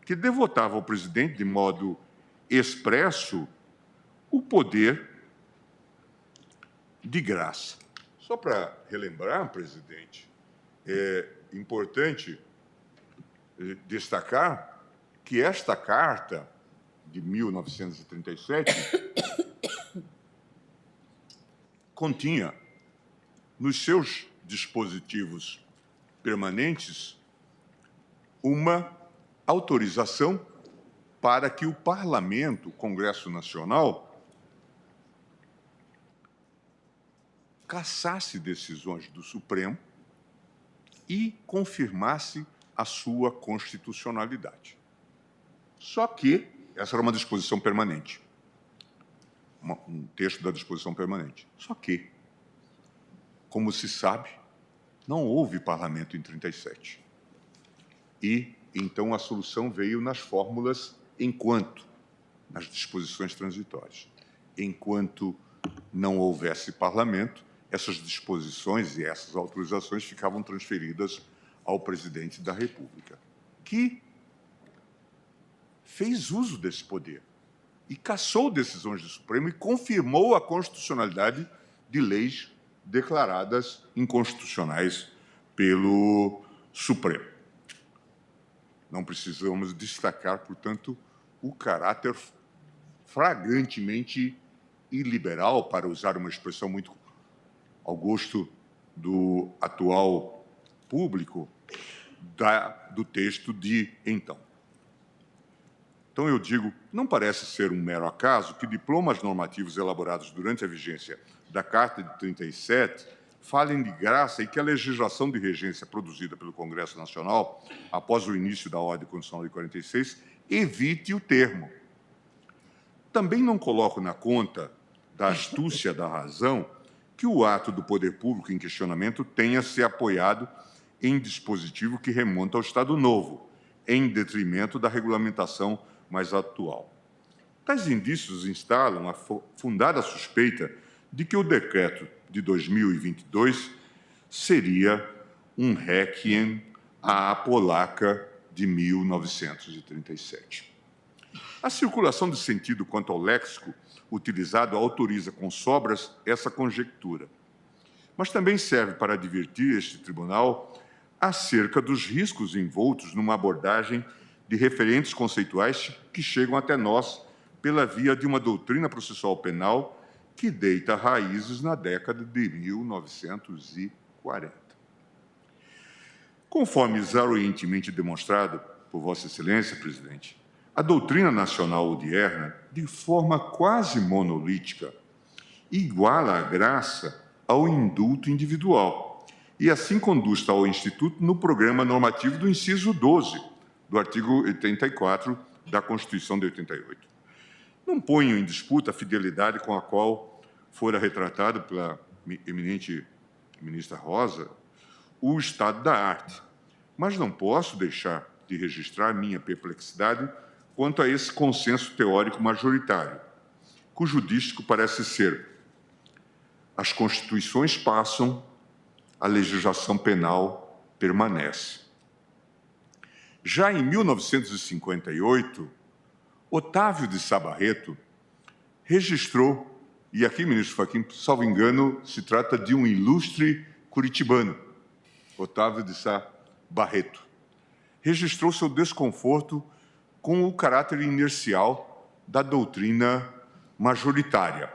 que devotava ao presidente, de modo expresso, o poder de graça. Só para relembrar, presidente, é importante destacar que esta carta de 1937 continha nos seus dispositivos permanentes uma autorização para que o Parlamento, o Congresso Nacional, cassasse decisões do Supremo e confirmasse a sua constitucionalidade. Só que essa era uma disposição permanente, um texto da disposição permanente. Só que, como se sabe, não houve parlamento em 37. E, então, a solução veio nas fórmulas enquanto, nas disposições transitórias. Enquanto não houvesse parlamento, essas disposições e essas autorizações ficavam transferidas ao presidente da República, que fez uso desse poder e cassou decisões do Supremo e confirmou a constitucionalidade de leis declaradas inconstitucionais pelo Supremo. Não precisamos destacar, portanto, o caráter flagrantemente iliberal, para usar uma expressão muito ao gosto do atual público, do texto de então. Então, eu digo, não parece ser um mero acaso que diplomas normativos elaborados durante a vigência da Carta de 37 falem de graça e que a legislação de regência produzida pelo Congresso Nacional, após o início da Ordem Constitucional de 46, evite o termo. Também não coloco na conta da astúcia da razão que o ato do poder público em questionamento tenha se apoiado em dispositivo que remonta ao Estado Novo, em detrimento da regulamentação mais atual. Tais indícios instalam a fundada suspeita de que o decreto de 2022 seria um réquiem à polaca de 1937. A circulação de sentido quanto ao léxico utilizado autoriza com sobras essa conjectura, mas também serve para advertir este tribunal acerca dos riscos envoltos numa abordagem de referentes conceituais que chegam até nós pela via de uma doutrina processual penal que deita raízes na década de 1940. Conforme exaurientemente demonstrado por Vossa Excelência, presidente, a doutrina nacional odierna, de forma quase monolítica, iguala a graça ao indulto individual e assim conduz ao Instituto no programa normativo do inciso 12 do artigo 84 da Constituição de 88. Não ponho em disputa a fidelidade com a qual fora retratado pela eminente ministra Rosa o estado da arte, mas não posso deixar de registrar minha perplexidade quanto a esse consenso teórico majoritário, cujo dístico parece ser: as constituições passam, a legislação penal permanece. Já em 1958, Otávio de Sá Barreto registrou, e aqui, ministro Fachin, salvo engano, se trata de um ilustre curitibano, Otávio de Sá Barreto, registrou seu desconforto com o caráter inercial da doutrina majoritária.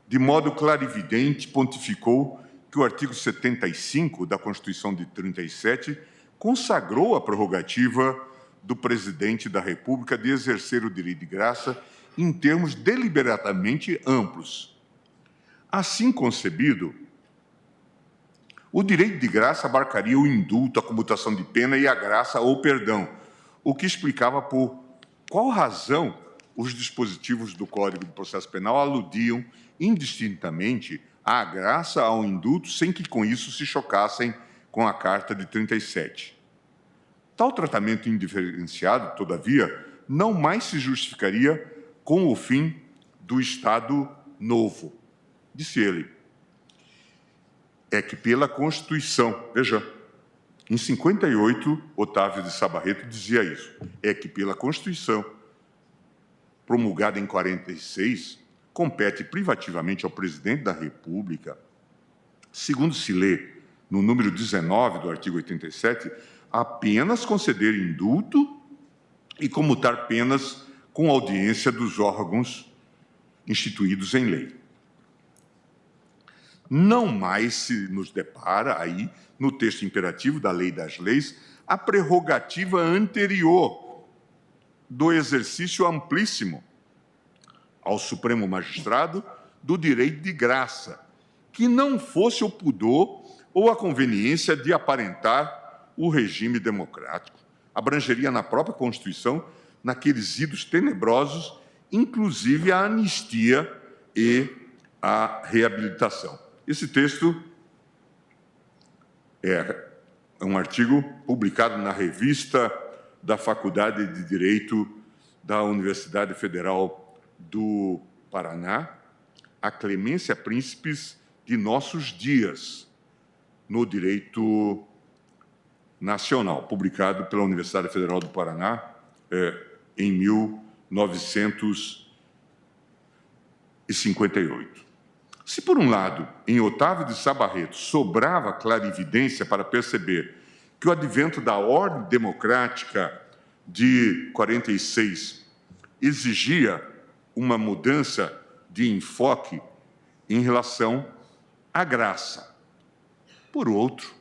De modo clarividente, pontificou que o artigo 75 da Constituição de 37 consagrou a prerrogativa do presidente da República de exercer o direito de graça em termos deliberadamente amplos. Assim concebido, o direito de graça abarcaria o indulto, a comutação de pena e a graça ou perdão, o que explicava por qual razão os dispositivos do Código de Processo Penal aludiam indistintamente à graça, ao indulto, sem que com isso se chocassem com a Carta de 37. Tal tratamento indiferenciado, todavia, não mais se justificaria com o fim do Estado Novo. Disse ele, é que pela Constituição, veja, em 58, Otávio de Sá Barreto dizia isso, é que pela Constituição, promulgada em 46, compete privativamente ao presidente da República segundo se lê no número 19 do artigo 87, apenas conceder indulto e comutar penas com audiência dos órgãos instituídos em lei. Não mais se nos depara aí, no texto imperativo da Lei das Leis, a prerrogativa anterior do exercício amplíssimo ao Supremo Magistrado do direito de graça, que não fosse o pudor ou a conveniência de aparentar o regime democrático. Abrangeria na própria Constituição, naqueles idos tenebrosos, inclusive a anistia e a reabilitação. Esse texto é um artigo publicado na revista da Faculdade de Direito da Universidade Federal do Paraná, A Clemência Príncipes de Nossos Dias, no Direito Nacional, publicado pela Universidade Federal do Paraná em 1958. Se, por um lado, em Otávio de Sá Barreto sobrava clarividência para perceber que o advento da ordem democrática de 46 exigia uma mudança de enfoque em relação à graça. Por outro,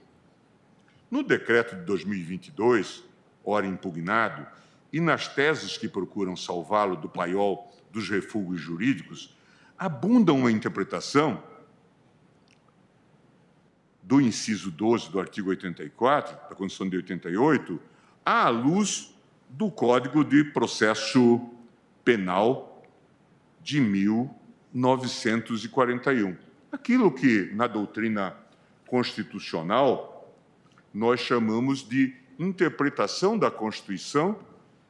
no decreto de 2022, ora impugnado, e nas teses que procuram salvá-lo do paiol dos refúgios jurídicos, abunda uma interpretação do inciso 12 do artigo 84, da Constituição de 88, à luz do Código de Processo Penal de 1941. Aquilo que, na doutrina constitucional, nós chamamos de interpretação da Constituição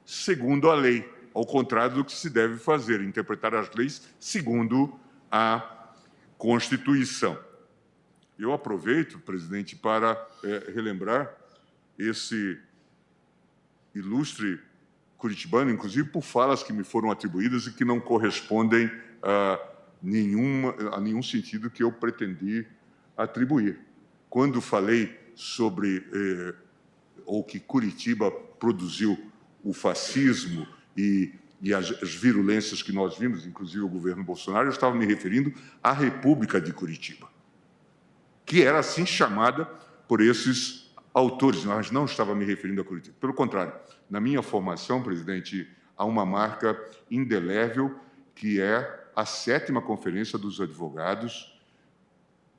segundo a lei, ao contrário do que se deve fazer, interpretar as leis segundo a Constituição. Eu aproveito, presidente, para relembrar esse ilustre curitibano, inclusive por falas que me foram atribuídas e que não correspondem a nenhum sentido que eu pretendi atribuir. Quando falei sobre ou que Curitiba produziu o fascismo e as virulências que nós vimos, inclusive o governo Bolsonaro, eu estava me referindo à República de Curitiba, que era assim chamada por esses autores, mas não estava me referindo a Curitiba. Pelo contrário, na minha formação, presidente, há uma marca indelével, que é a 7ª Conferência dos Advogados,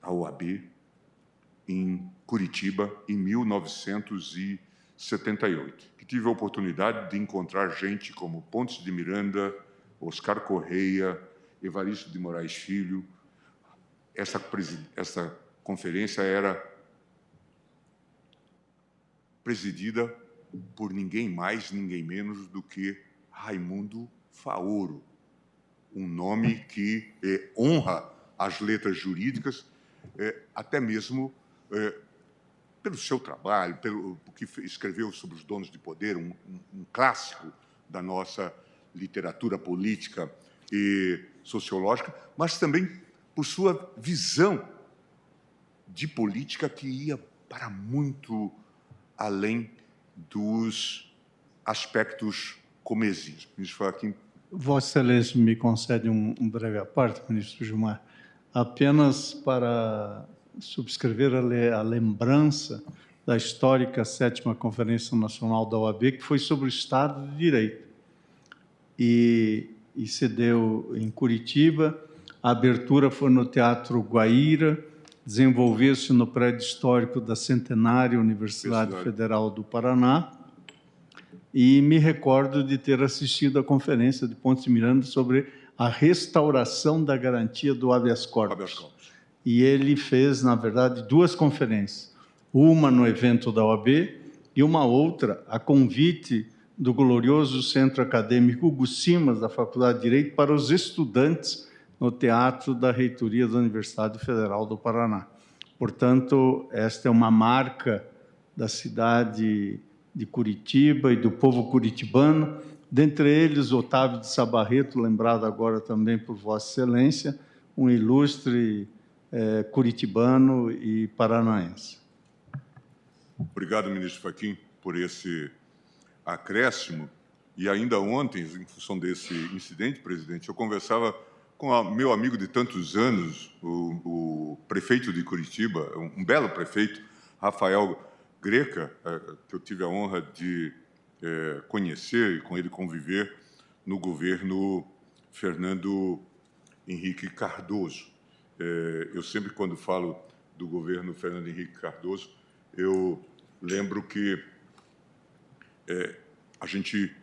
a OAB, em Curitiba, em 1978, que tive a oportunidade de encontrar gente como Pontes de Miranda, Oscar Correia, Evaristo de Moraes Filho. Essa conferência era presidida por ninguém mais, ninguém menos do que Raimundo Faoro, um nome que honra as letras jurídicas, até mesmo pelo seu trabalho, pelo que escreveu sobre os donos de poder, um clássico da nossa literatura política e sociológica, mas também por sua visão de política que ia para muito além dos aspectos comezinhos. Ministro Fachin. Vossa Excelência me concede um breve à parte, ministro Gilmar, apenas para subscrever a lembrança da histórica 7ª Conferência Nacional da OAB, que foi sobre o Estado de Direito. E se deu em Curitiba, a abertura foi no Teatro Guaíra, desenvolveu-se no prédio histórico da Centenária Universidade Federal do Paraná, e me recordo de ter assistido à conferência de Pontes de Miranda sobre a restauração da garantia do habeas corpus. E ele fez, na verdade, 2 conferências, uma no evento da OAB e uma outra a convite do glorioso Centro Acadêmico Hugo Simas, da Faculdade de Direito, para os estudantes no Teatro da Reitoria da Universidade Federal do Paraná. Portanto, esta é uma marca da cidade de Curitiba e do povo curitibano, dentre eles Otávio de Sá Barreto, lembrado agora também por Vossa Excelência, um ilustre curitibano e paranaense. Obrigado, ministro Fachin, por esse acréscimo. E ainda ontem, em função desse incidente, presidente, eu conversava com meu amigo de tantos anos, o prefeito de Curitiba, um belo prefeito, Rafael Greca, que eu tive a honra de conhecer e com ele conviver no governo Fernando Henrique Cardoso. Eu sempre, quando falo do governo Fernando Henrique Cardoso, eu lembro que a gente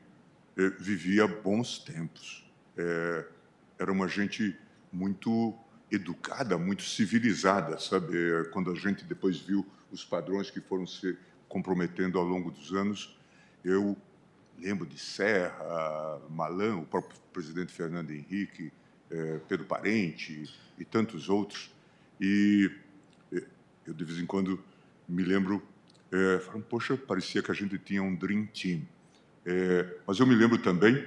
vivia bons tempos. Era uma gente muito educada, muito civilizada, sabe? Quando a gente depois viu os padrões que foram se comprometendo ao longo dos anos, eu lembro de Serra, Malan, o próprio presidente Fernando Henrique, Pedro Parente e tantos outros. E eu, de vez em quando, me lembro, falando, poxa, parecia que a gente tinha um Dream Team. Mas eu me lembro também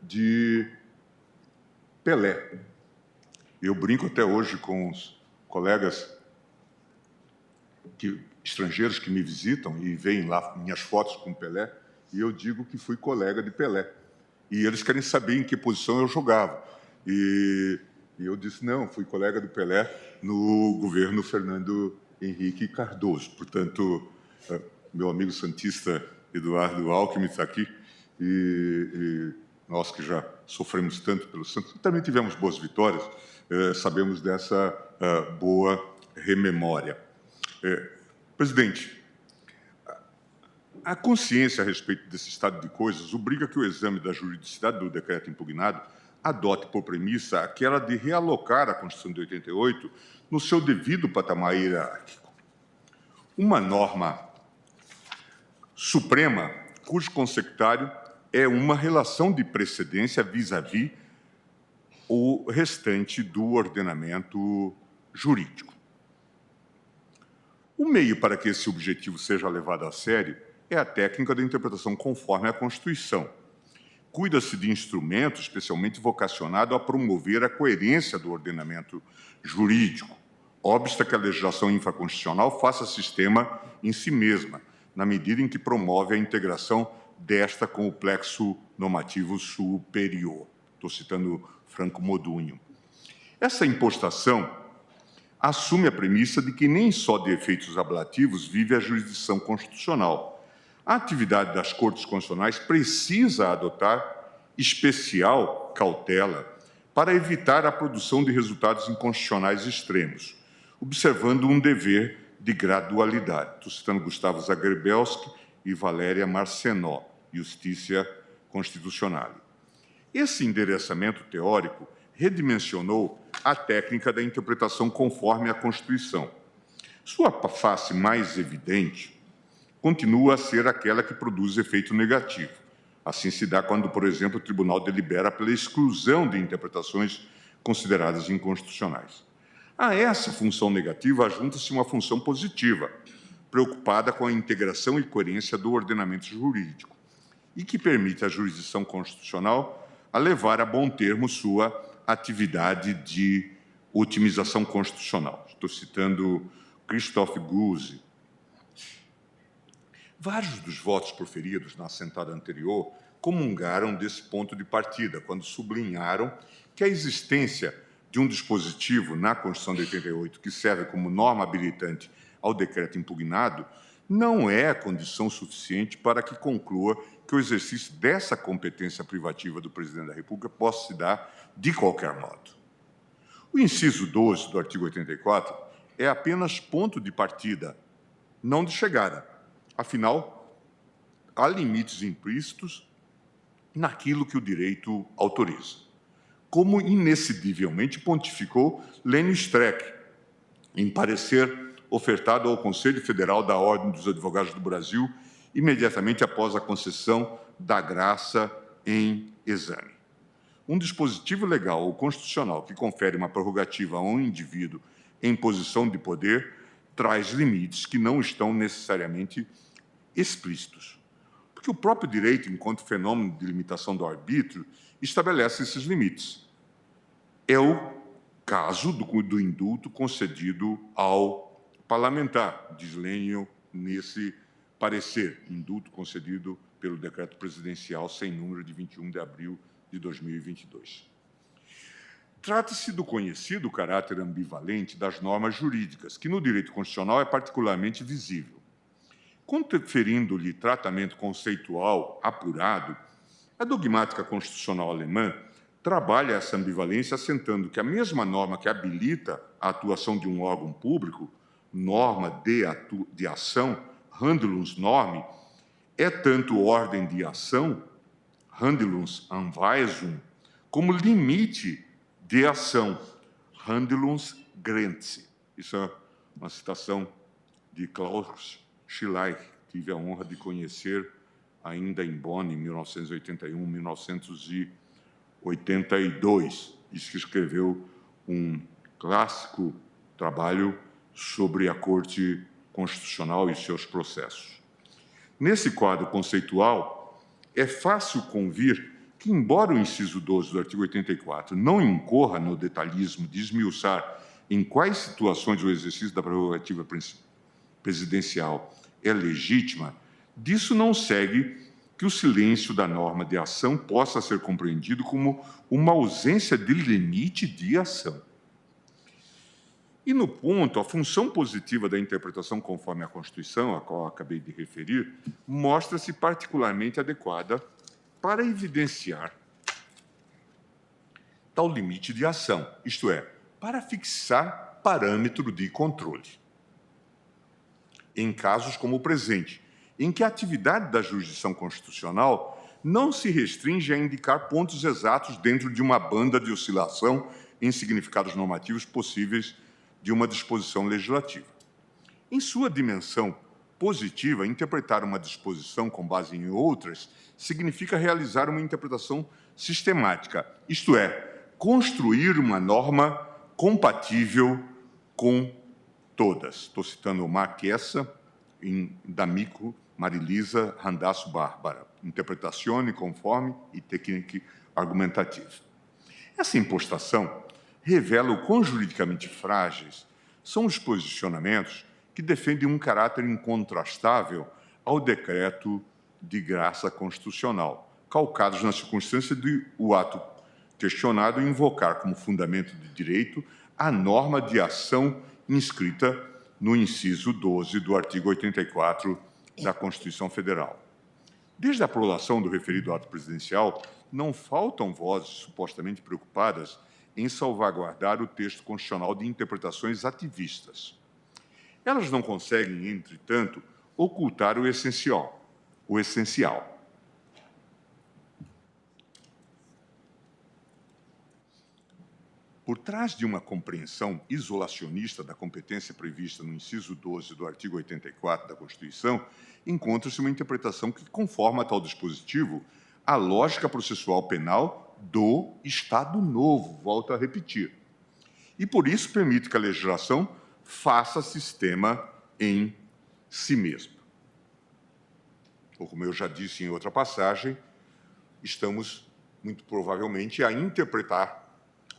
de Pelé. Eu brinco até hoje com os colegas estrangeiros que me visitam e veem lá minhas fotos com Pelé, e eu digo que fui colega de Pelé. E eles querem saber em que posição eu jogava. E eu disse, não, fui colega do Pelé no governo Fernando Henrique Cardoso. Portanto, meu amigo santista Eduardo Alckmin está aqui, e nós que já sofremos tanto pelo Santos, também tivemos boas vitórias, sabemos dessa boa rememória. Presidente, a consciência a respeito desse estado de coisas obriga que o exame da juridicidade do decreto impugnado adote por premissa aquela de realocar a Constituição de 88 no seu devido patamar hierárquico. Uma norma suprema, cujo consectário é uma relação de precedência vis-à-vis o restante do ordenamento jurídico. O meio para que esse objetivo seja levado a sério é a técnica da interpretação conforme a Constituição. Cuida-se de instrumento especialmente vocacionado a promover a coerência do ordenamento jurídico, obsta que a legislação infraconstitucional faça sistema em si mesma, na medida em que promove a integração desta com o plexo normativo superior. Estou citando Franco Modunho. Essa impostação assume a premissa de que nem só de efeitos ablativos vive a jurisdição constitucional. A atividade das Cortes Constitucionais precisa adotar especial cautela para evitar a produção de resultados inconstitucionais extremos, observando um dever de gradualidade. Estou citando Gustavo Zagrebelski e Valéria Marcenó, Justicia Constitucional. Esse endereçamento teórico redimensionou a técnica da interpretação conforme a Constituição. Sua face mais evidente continua a ser aquela que produz efeito negativo. Assim se dá quando, por exemplo, o tribunal delibera pela exclusão de interpretações consideradas inconstitucionais. A essa função negativa junta-se uma função positiva, preocupada com a integração e coerência do ordenamento jurídico, e que permite à jurisdição constitucional a levar a bom termo sua atividade de otimização constitucional. Estou citando Christoph Guse. Vários dos votos proferidos na assentada anterior comungaram desse ponto de partida, quando sublinharam que a existência de um dispositivo na Constituição de 88 que serve como norma habilitante ao decreto impugnado não é condição suficiente para que conclua que o exercício dessa competência privativa do presidente da República possa se dar de qualquer modo. O inciso 12 do artigo 84 é apenas ponto de partida, não de chegada. Afinal, há limites implícitos naquilo que o direito autoriza. Como inexcedivelmente pontificou Lênio Streck, em parecer ofertado ao Conselho Federal da Ordem dos Advogados do Brasil, imediatamente após a concessão da graça em exame. Um dispositivo legal ou constitucional que confere uma prerrogativa a um indivíduo em posição de poder traz limites que não estão necessariamente explícitos. Porque o próprio direito, enquanto fenômeno de limitação do arbítrio, estabelece esses limites. É o caso do indulto concedido ao parlamentar, diz Lênio nesse parecer, indulto concedido pelo decreto presidencial sem número de 21 de abril de 2022. Trata-se do conhecido caráter ambivalente das normas jurídicas, que no direito constitucional é particularmente visível. Conferindo-lhe tratamento conceitual apurado, a dogmática constitucional alemã trabalha essa ambivalência assentando que a mesma norma que habilita a atuação de um órgão público, norma de ação, Handlungsnorm, é tanto ordem de ação, Handlungsanweisung, como limite de ação, Handlungsgrenze. Isso é uma citação de Klaus Schleich, que tive a honra de conhecer ainda em Bonn, em 1981, 1982. Isso que escreveu um clássico trabalho sobre a Corte Constitucional e seus processos. Nesse quadro conceitual, é fácil convir que, embora o inciso 12 do artigo 84 não incorra no detalhismo de esmiuçar em quais situações o exercício da prerrogativa presidencial é legítima, disso não segue que o silêncio da norma de ação possa ser compreendido como uma ausência de limite de ação. E, no ponto, a função positiva da interpretação conforme a Constituição, a qual acabei de referir, mostra-se particularmente adequada para evidenciar tal limite de ação, isto é, para fixar parâmetro de controle. Em casos como o presente, em que a atividade da jurisdição constitucional não se restringe a indicar pontos exatos dentro de uma banda de oscilação em significados normativos possíveis de uma disposição legislativa. Em sua dimensão positiva, interpretar uma disposição com base em outras significa realizar uma interpretação sistemática, isto é, construir uma norma compatível com todas. Estou citando o Marquessa, D'Amico, Marilisa, Randasso Bárbara. Interpretazione conforme e técnica argumentativa. Essa impostação revela o quão juridicamente frágeis são os posicionamentos que defendem um caráter incontrastável ao decreto de graça constitucional, calcados na circunstância de o ato questionado invocar como fundamento de direito a norma de ação inscrita no inciso 12 do artigo 84 da Constituição Federal. Desde a aprovação do referido ato presidencial, não faltam vozes supostamente preocupadas em salvaguardar o texto constitucional de interpretações ativistas. Elas não conseguem, entretanto, ocultar o essencial. Por trás de uma compreensão isolacionista da competência prevista no inciso 12 do artigo 84 da Constituição, encontra-se uma interpretação que conforma tal dispositivo à lógica processual penal do Estado Novo, volto a repetir. E, por isso, permite que a legislação faça sistema em si mesma. Ou, como eu já disse em outra passagem, estamos, muito provavelmente, a interpretar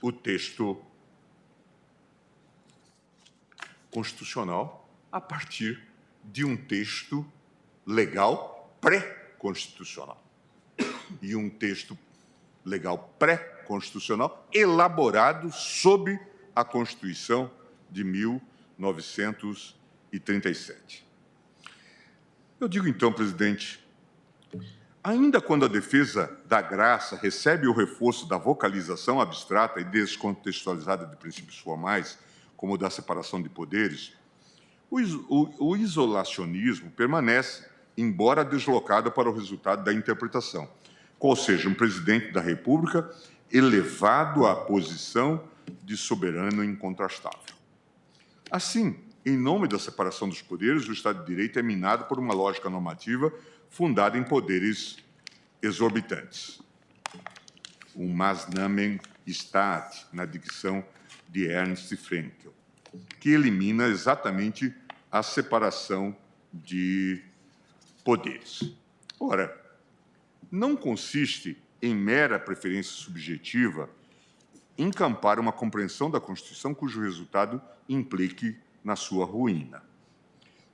o texto constitucional a partir de um texto legal pré-constitucional. E um texto legal pré-constitucional elaborado sob a Constituição de 1937. Eu digo então, presidente, ainda quando a defesa da graça recebe o reforço da vocalização abstrata e descontextualizada de princípios formais, como o da separação de poderes, o isolacionismo permanece, embora deslocado para o resultado da interpretação, qual seja um presidente da República elevado à posição de soberano incontrastável. Assim, em nome da separação dos poderes, o Estado de Direito é minado por uma lógica normativa fundada em poderes exorbitantes. O Maßnahmen Staat, na dicção de Ernst Fraenkel, que elimina exatamente a separação de poderes. Ora, não consiste em mera preferência subjetiva encampar uma compreensão da Constituição cujo resultado implique na sua ruína.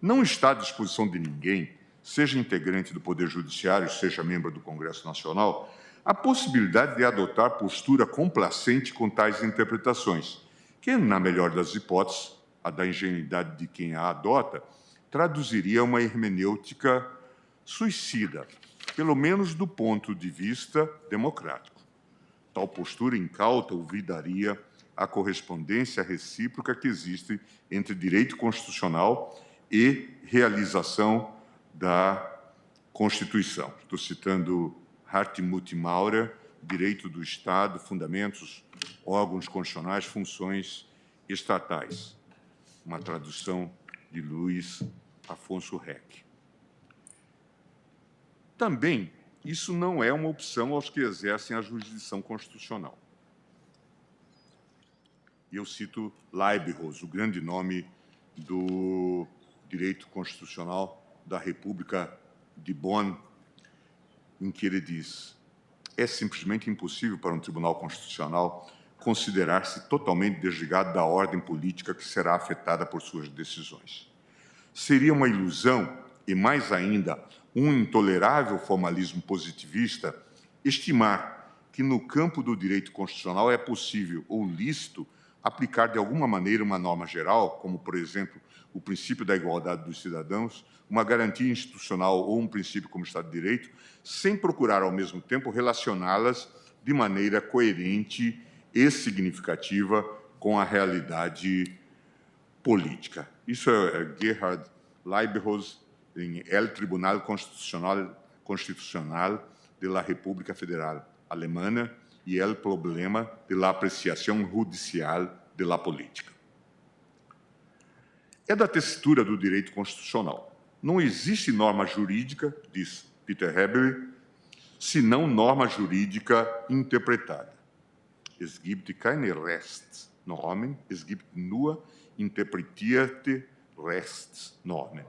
Não está à disposição de ninguém, seja integrante do Poder Judiciário, seja membro do Congresso Nacional, a possibilidade de adotar postura complacente com tais interpretações, que, na melhor das hipóteses, a da ingenuidade de quem a adota, traduziria uma hermenêutica suicida, pelo menos do ponto de vista democrático. Tal postura incauta olvidaria a correspondência recíproca que existe entre direito constitucional e realização da Constituição. Estou citando Hartmut Maurer, Direito do Estado, Fundamentos, Órgãos Constitucionais, Funções Estatais. Uma tradução de Luiz Afonso Reck. Também, isso não é uma opção aos que exercem a jurisdição constitucional. E eu cito Leibniz, o grande nome do direito constitucional da República de Bonn, em que ele diz: é simplesmente impossível para um tribunal constitucional considerar-se totalmente desligado da ordem política que será afetada por suas decisões. Seria uma ilusão, e mais ainda, um intolerável formalismo positivista, estimar que no campo do direito constitucional é possível ou lícito aplicar de alguma maneira uma norma geral, como, por exemplo, o princípio da igualdade dos cidadãos, uma garantia institucional ou um princípio como Estado de Direito, sem procurar, ao mesmo tempo, relacioná-las de maneira coerente e significativa com a realidade política. Isso é Gerhard Leibniz, em El Tribunal Constitucional de la República Federal Alemana e El Problema de la Apreciação Judicial de la Política. É da tessitura do direito constitucional. Não existe norma jurídica, diz Peter Hebel, senão norma jurídica interpretada. Es gibt keine Rechtsnormen, es gibt nur interpretierte Rechtsnormen.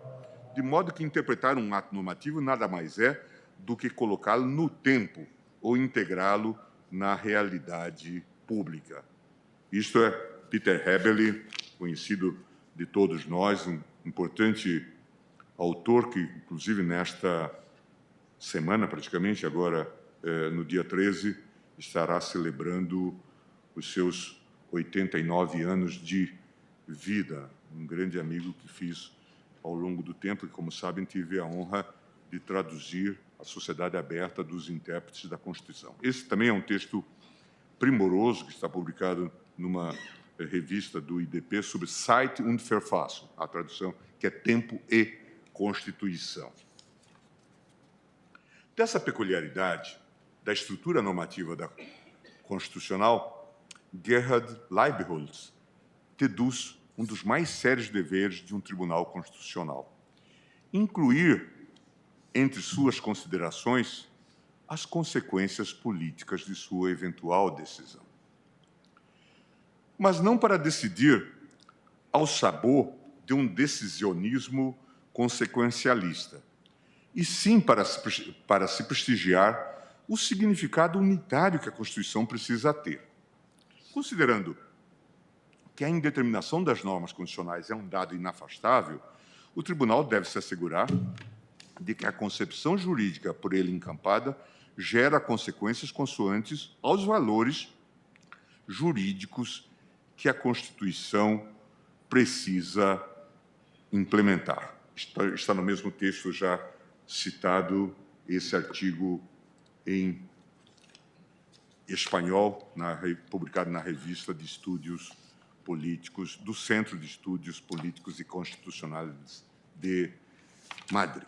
De modo que interpretar um ato normativo nada mais é do que colocá-lo no tempo ou integrá-lo na realidade pública. Isto é Peter Hebel, conhecido de todos nós, um importante autor que, inclusive, nesta semana, praticamente, agora, no dia 13, estará celebrando os seus 89 anos de vida. Um grande amigo que fiz ao longo do tempo e, como sabem, tive a honra de traduzir a Sociedade Aberta dos Intérpretes da Constituição. Esse também é um texto primoroso que está publicado numa revista do IDP sobre Zeit und Verfassung, a tradução que é Tempo e Constituição. Dessa peculiaridade da estrutura normativa da Constitucional, Gerhard Leibniz deduz um dos mais sérios deveres de um tribunal constitucional: incluir entre suas considerações as consequências políticas de sua eventual decisão. Mas não para decidir ao sabor de um decisionismo consequencialista, e sim para se prestigiar o significado unitário que a Constituição precisa ter. Considerando que a indeterminação das normas constitucionais é um dado inafastável, o tribunal deve se assegurar de que a concepção jurídica por ele encampada gera consequências consoantes aos valores jurídicos que a Constituição precisa implementar. Está no mesmo texto já citado esse artigo em espanhol, publicado na Revista de Estudos Políticos do Centro de Estudos Políticos e Constitucionais de Madrid.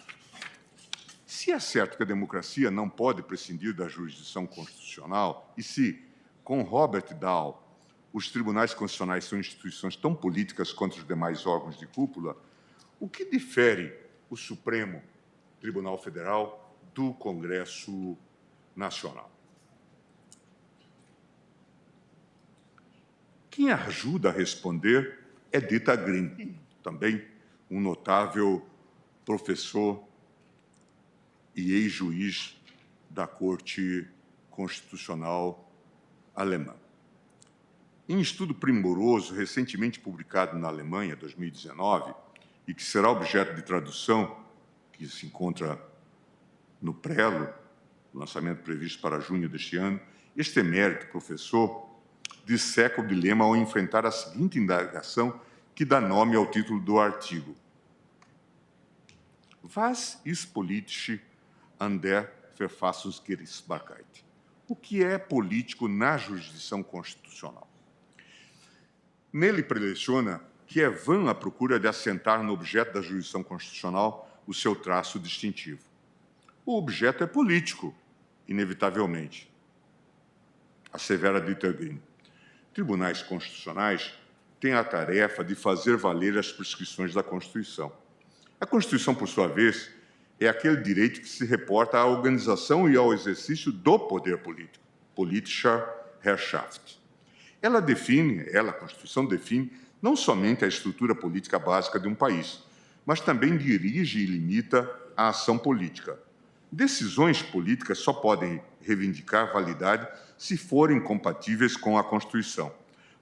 Se é certo que a democracia não pode prescindir da jurisdição constitucional, e se, com Robert Dahl, os tribunais constitucionais são instituições tão políticas quanto os demais órgãos de cúpula, o que difere o Supremo Tribunal Federal do Congresso Nacional? Quem ajuda a responder é Dieter Green, também um notável professor e ex-juiz da Corte Constitucional Alemã. Em estudo primoroso, recentemente publicado na Alemanha, 2019, e que será objeto de tradução, que se encontra no Prelo, lançamento previsto para junho deste ano, este emérito professor disseca o dilema ao enfrentar a seguinte indagação que dá nome ao título do artigo. Was ist politisch an der Verfassungsgerichtsbarkeit? O que é político na jurisdição constitucional? Nele preleciona que é vã a procura de assentar no objeto da jurisdição constitucional o seu traço distintivo. O objeto é político, inevitavelmente. Assevera Dieter Grimm. Tribunais constitucionais têm a tarefa de fazer valer as prescrições da Constituição. A Constituição, por sua vez, é aquele direito que se reporta à organização e ao exercício do poder político, politischer Herrschaft. A Constituição define não somente a estrutura política básica de um país, mas também dirige e limita a ação política. Decisões políticas só podem reivindicar validade se forem compatíveis com a Constituição.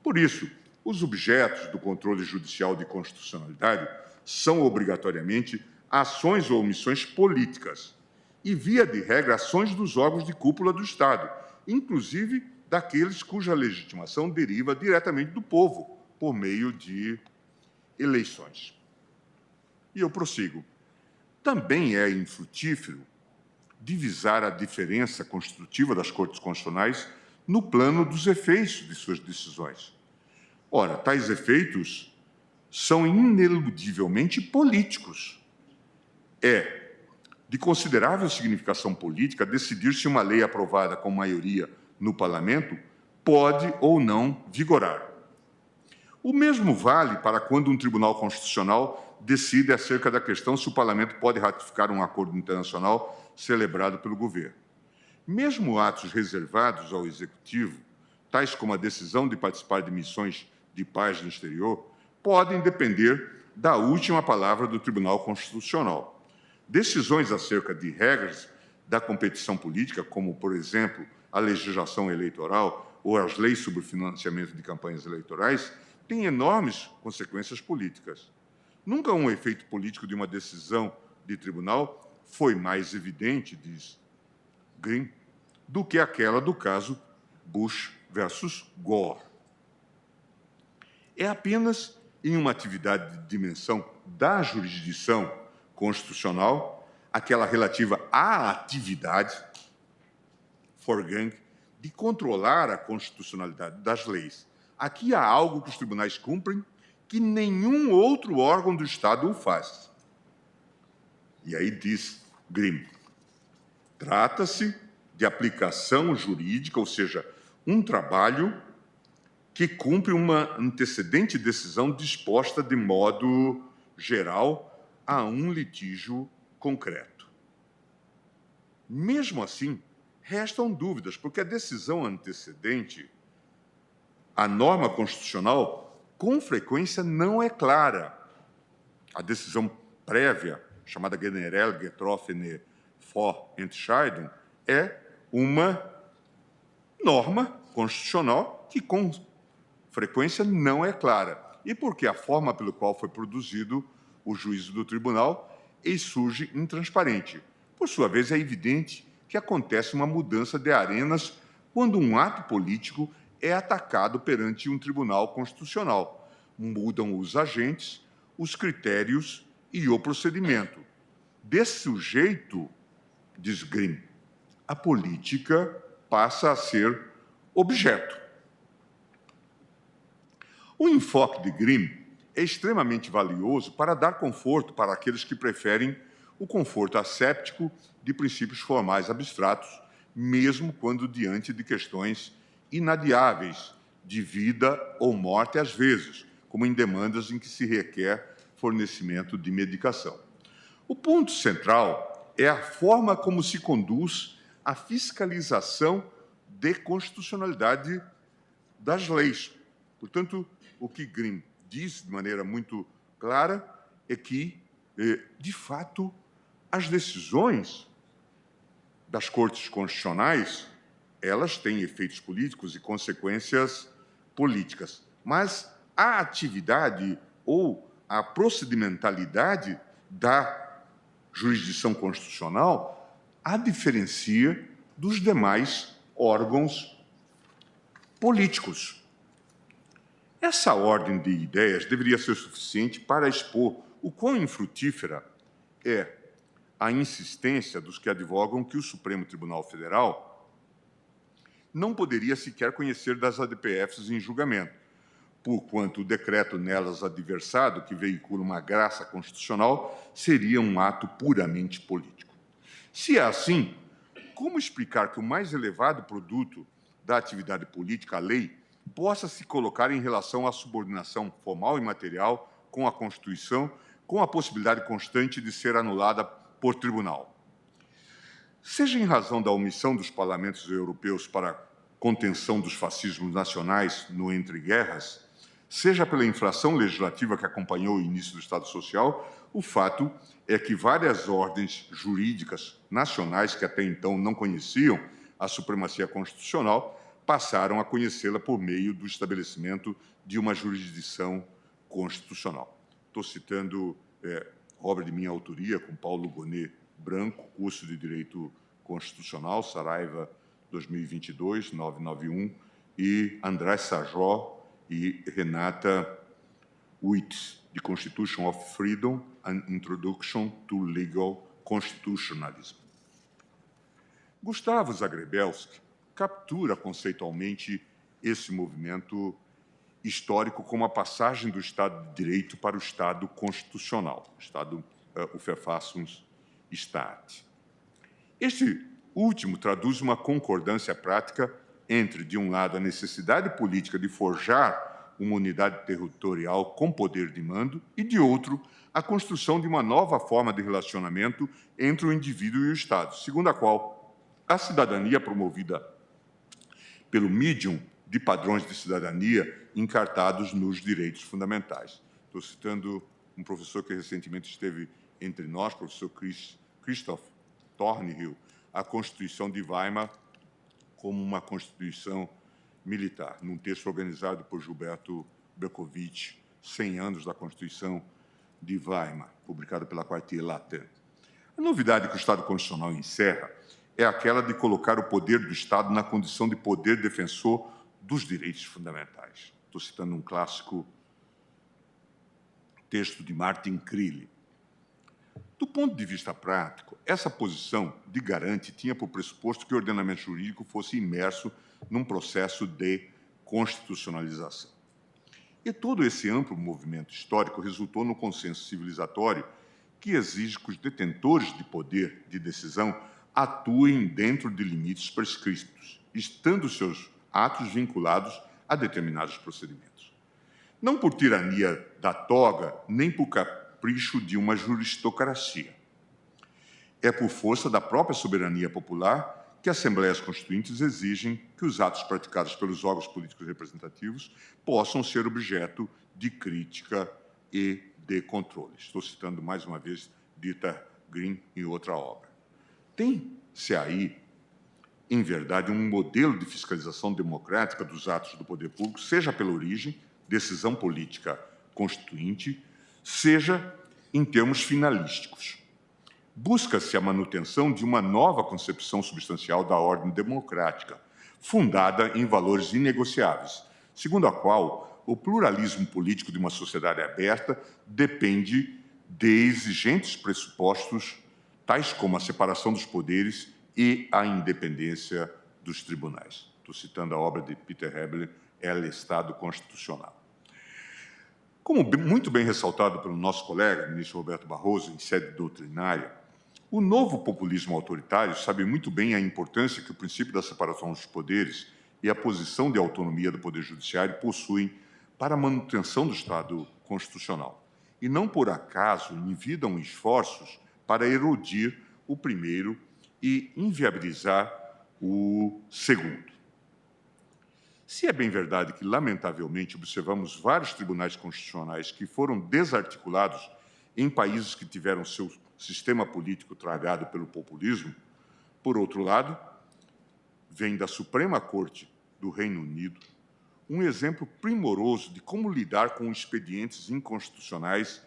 Por isso, os objetos do controle judicial de constitucionalidade são obrigatoriamente ações ou omissões políticas e, via de regra, ações dos órgãos de cúpula do Estado, inclusive daqueles cuja legitimação deriva diretamente do povo, por meio de eleições. E eu prossigo. Também é infrutífero divisar a diferença constitutiva das Cortes Constitucionais no plano dos efeitos de suas decisões. Ora, tais efeitos são ineludivelmente políticos. É de considerável significação política decidir se uma lei aprovada com maioria no Parlamento pode ou não vigorar. O mesmo vale para quando um Tribunal Constitucional decide acerca da questão se o Parlamento pode ratificar um acordo internacional celebrado pelo governo. Mesmo atos reservados ao Executivo, tais como a decisão de participar de missões de paz no exterior, podem depender da última palavra do Tribunal Constitucional. Decisões acerca de regras da competição política, como, por exemplo, a legislação eleitoral ou as leis sobre o financiamento de campanhas eleitorais, têm enormes consequências políticas. Nunca um efeito político de uma decisão de tribunal foi mais evidente, diz Grimm, do que aquela do caso Bush versus Gore. É apenas em uma atividade de dimensão da jurisdição constitucional, aquela relativa à atividade, Vorgang, de controlar a constitucionalidade das leis. Aqui há algo que os tribunais cumprem que nenhum outro órgão do Estado o faz. E aí diz Grimm, trata-se de aplicação jurídica, ou seja, um trabalho que cumpre uma antecedente decisão disposta de modo geral a um litígio concreto. Mesmo assim, restam dúvidas, porque a decisão antecedente, a norma constitucional, com frequência não é clara. A decisão prévia, chamada Generell getroffene Vorentscheidung, é uma norma constitucional que, com frequência, não é clara. E porque a forma pela qual foi produzido o juízo do tribunal surge intransparente. Por sua vez, é evidente que acontece uma mudança de arenas quando um ato político é atacado perante um tribunal constitucional. Mudam os agentes, os critérios e o procedimento. Desse jeito, diz Grimm, a política passa a ser objeto. O enfoque de Grimm é extremamente valioso para dar conforto para aqueles que preferem o conforto asséptico de princípios formais abstratos, mesmo quando diante de questões inadiáveis de vida ou morte, às vezes, como em demandas em que se requer fornecimento de medicação. O ponto central é a forma como se conduz a fiscalização de constitucionalidade das leis. Portanto, o que Grimm diz de maneira muito clara é que, de fato, as decisões das cortes constitucionais, elas têm efeitos políticos e consequências políticas, mas a atividade ou a procedimentalidade da jurisdição constitucional a diferencia dos demais órgãos políticos. Essa ordem de ideias deveria ser suficiente para expor o quão infrutífera é a insistência dos que advogam que o Supremo Tribunal Federal não poderia sequer conhecer das ADPFs em julgamento, porquanto o decreto nelas adversado, que veicula uma graça constitucional, seria um ato puramente político. Se é assim, como explicar que o mais elevado produto da atividade política, a lei, possa se colocar em relação à subordinação formal e material com a Constituição, com a possibilidade constante de ser anulada por tribunal? Seja em razão da omissão dos parlamentos europeus para a contenção dos fascismos nacionais no entre-guerras, seja pela inflação legislativa que acompanhou o início do Estado Social, o fato é que várias ordens jurídicas nacionais que até então não conheciam a supremacia constitucional passaram a conhecê-la por meio do estabelecimento de uma jurisdição constitucional. Estou citando obra de minha autoria, com Paulo Gonet Branco, curso de Direito Constitucional, Saraiva 2022, 991, e André Sajó e Renata Witt, de Constitution of Freedom, An Introduction to Legal Constitutionalism. Gustavo Zagrebelski captura conceitualmente esse movimento histórico como a passagem do Estado de Direito para o Estado constitucional, o Verfassungsstaat. Este último traduz uma concordância prática entre, de um lado, a necessidade política de forjar uma unidade territorial com poder de mando e, de outro, a construção de uma nova forma de relacionamento entre o indivíduo e o Estado, segundo a qual a cidadania promovida pelo medium de padrões de cidadania encartados nos direitos fundamentais. Estou citando um professor que recentemente esteve entre nós, professor Christoph Thornhill, a Constituição de Weimar como uma Constituição militar, num texto organizado por Gilberto Berkovitch, 100 anos da Constituição de Weimar, publicado pela Quartier Latin. A novidade que o Estado Constitucional encerra é aquela de colocar o poder do Estado na condição de poder defensor dos direitos fundamentais. Estou citando um clássico texto de Martin Crilly. Do ponto de vista prático, essa posição de garante tinha por pressuposto que o ordenamento jurídico fosse imerso num processo de constitucionalização. E todo esse amplo movimento histórico resultou no consenso civilizatório que exige que os detentores de poder de decisão atuem dentro de limites prescritos, estando seus atos vinculados a determinados procedimentos. Não por tirania da toga, nem por capricho de uma juristocracia. É por força da própria soberania popular que assembleias constituintes exigem que os atos praticados pelos órgãos políticos representativos possam ser objeto de crítica e de controle. Estou citando mais uma vez Dieter Green em outra obra. Tem-se aí, em verdade, um modelo de fiscalização democrática dos atos do poder público, seja pela origem, decisão política constituinte, seja em termos finalísticos. Busca-se a manutenção de uma nova concepção substancial da ordem democrática, fundada em valores inegociáveis, segundo a qual o pluralismo político de uma sociedade aberta depende de exigentes pressupostos tais como a separação dos poderes e a independência dos tribunais. Estou citando a obra de Peter Hebler, El Estado Constitucional. Como muito bem ressaltado pelo nosso colega, ministro Roberto Barroso, em sede doutrinária, o novo populismo autoritário sabe muito bem a importância que o princípio da separação dos poderes e a posição de autonomia do Poder Judiciário possuem para a manutenção do Estado constitucional. E não por acaso envidam esforços para erodir o primeiro e inviabilizar o segundo. Se é bem verdade que, lamentavelmente, observamos vários tribunais constitucionais que foram desarticulados em países que tiveram seu sistema político tragado pelo populismo, por outro lado, vem da Suprema Corte do Reino Unido um exemplo primoroso de como lidar com expedientes inconstitucionais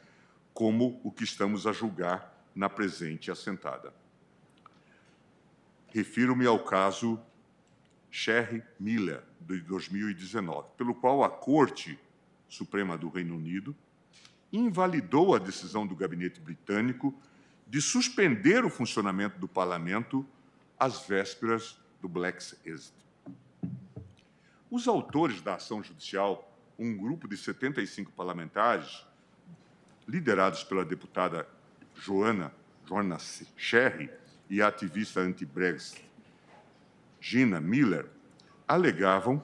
como o que estamos a julgar na presente assentada. Refiro-me ao caso Sherry Miller, de 2019, pelo qual a Corte Suprema do Reino Unido invalidou a decisão do gabinete britânico de suspender o funcionamento do parlamento às vésperas do Brexit. Os autores da ação judicial, um grupo de 75 parlamentares, liderados pela deputada Joanna Sherry e a ativista anti-Brexit Gina Miller, alegavam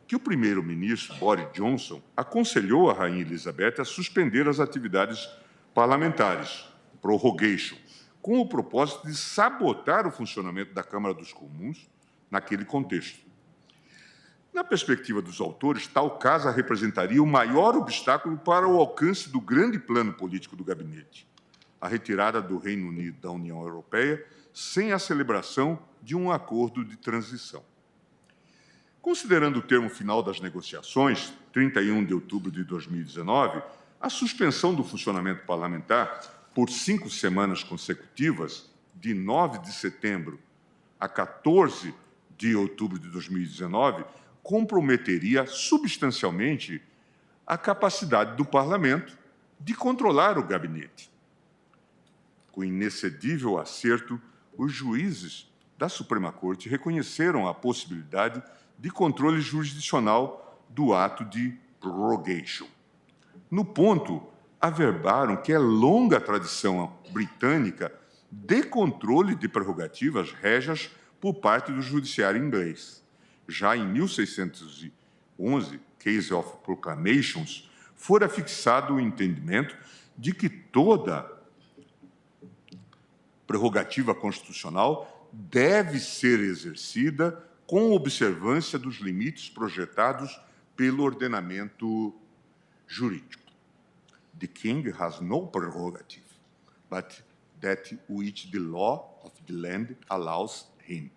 que o primeiro-ministro Boris Johnson aconselhou a Rainha Elizabeth a suspender as atividades parlamentares, prorogation, com o propósito de sabotar o funcionamento da Câmara dos Comuns naquele contexto. Na perspectiva dos autores, tal caso representaria o maior obstáculo para o alcance do grande plano político do gabinete, a retirada do Reino Unido da União Europeia sem a celebração de um acordo de transição. Considerando o termo final das negociações, 31 de outubro de 2019, a suspensão do funcionamento parlamentar por 5 semanas consecutivas, de 9 de setembro a 14 de outubro de 2019, comprometeria substancialmente a capacidade do parlamento de controlar o gabinete. Com inexcedível acerto, os juízes da Suprema Corte reconheceram a possibilidade de controle jurisdicional do ato de prorogation. No ponto, averbaram que é longa a tradição britânica de controle de prerrogativas régias por parte do judiciário inglês. Já em 1611, Case of Proclamations, fora fixado o entendimento de que toda prerrogativa constitucional deve ser exercida com observância dos limites projetados pelo ordenamento jurídico. The king has no prerogative, but that which the law of the land allows him.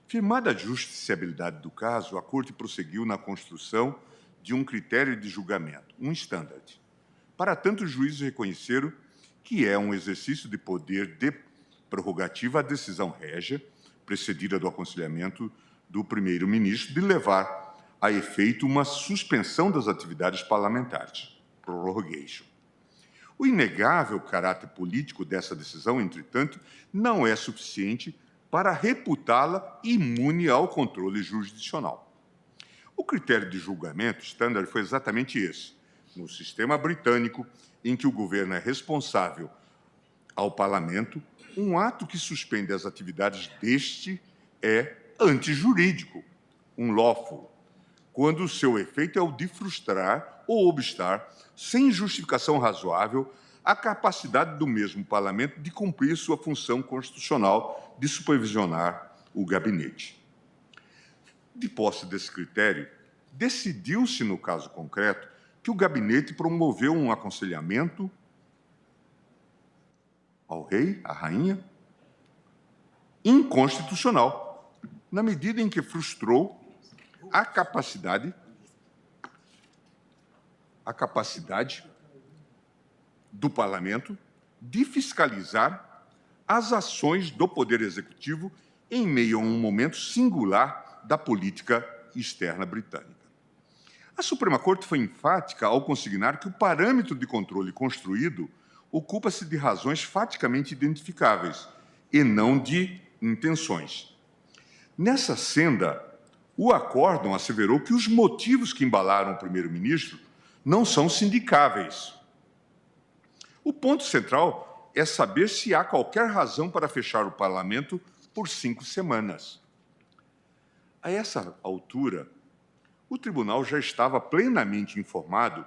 Firmada a justiciabilidade do caso, a Corte prosseguiu na construção de um critério de julgamento, um standard. Para tanto, os juízes reconheceram que é um exercício de poder de prerrogativa a decisão régia, precedida do aconselhamento do primeiro-ministro, de levar a efeito uma suspensão das atividades parlamentares, prorogation. O inegável caráter político dessa decisão, entretanto, não é suficiente para reputá-la imune ao controle jurisdicional. O critério de julgamento standard foi exatamente esse. No sistema britânico, em que o governo é responsável ao parlamento, um ato que suspende as atividades deste é antijurídico, unlawful, quando o seu efeito é o de frustrar ou obstar, sem justificação razoável, a capacidade do mesmo parlamento de cumprir sua função constitucional de supervisionar o gabinete. De posse desse critério, decidiu-se, no caso concreto, que o gabinete promoveu um aconselhamento ao rei, à rainha, inconstitucional, na medida em que frustrou a capacidade do parlamento de fiscalizar as ações do Poder Executivo em meio a um momento singular da política externa britânica. A Suprema Corte foi enfática ao consignar que o parâmetro de controle construído ocupa-se de razões faticamente identificáveis e não de intenções. Nessa senda, o acórdão asseverou que os motivos que embalaram o primeiro-ministro não são sindicáveis. O ponto central é saber se há qualquer razão para fechar o parlamento por 5 semanas. A essa altura, o tribunal já estava plenamente informado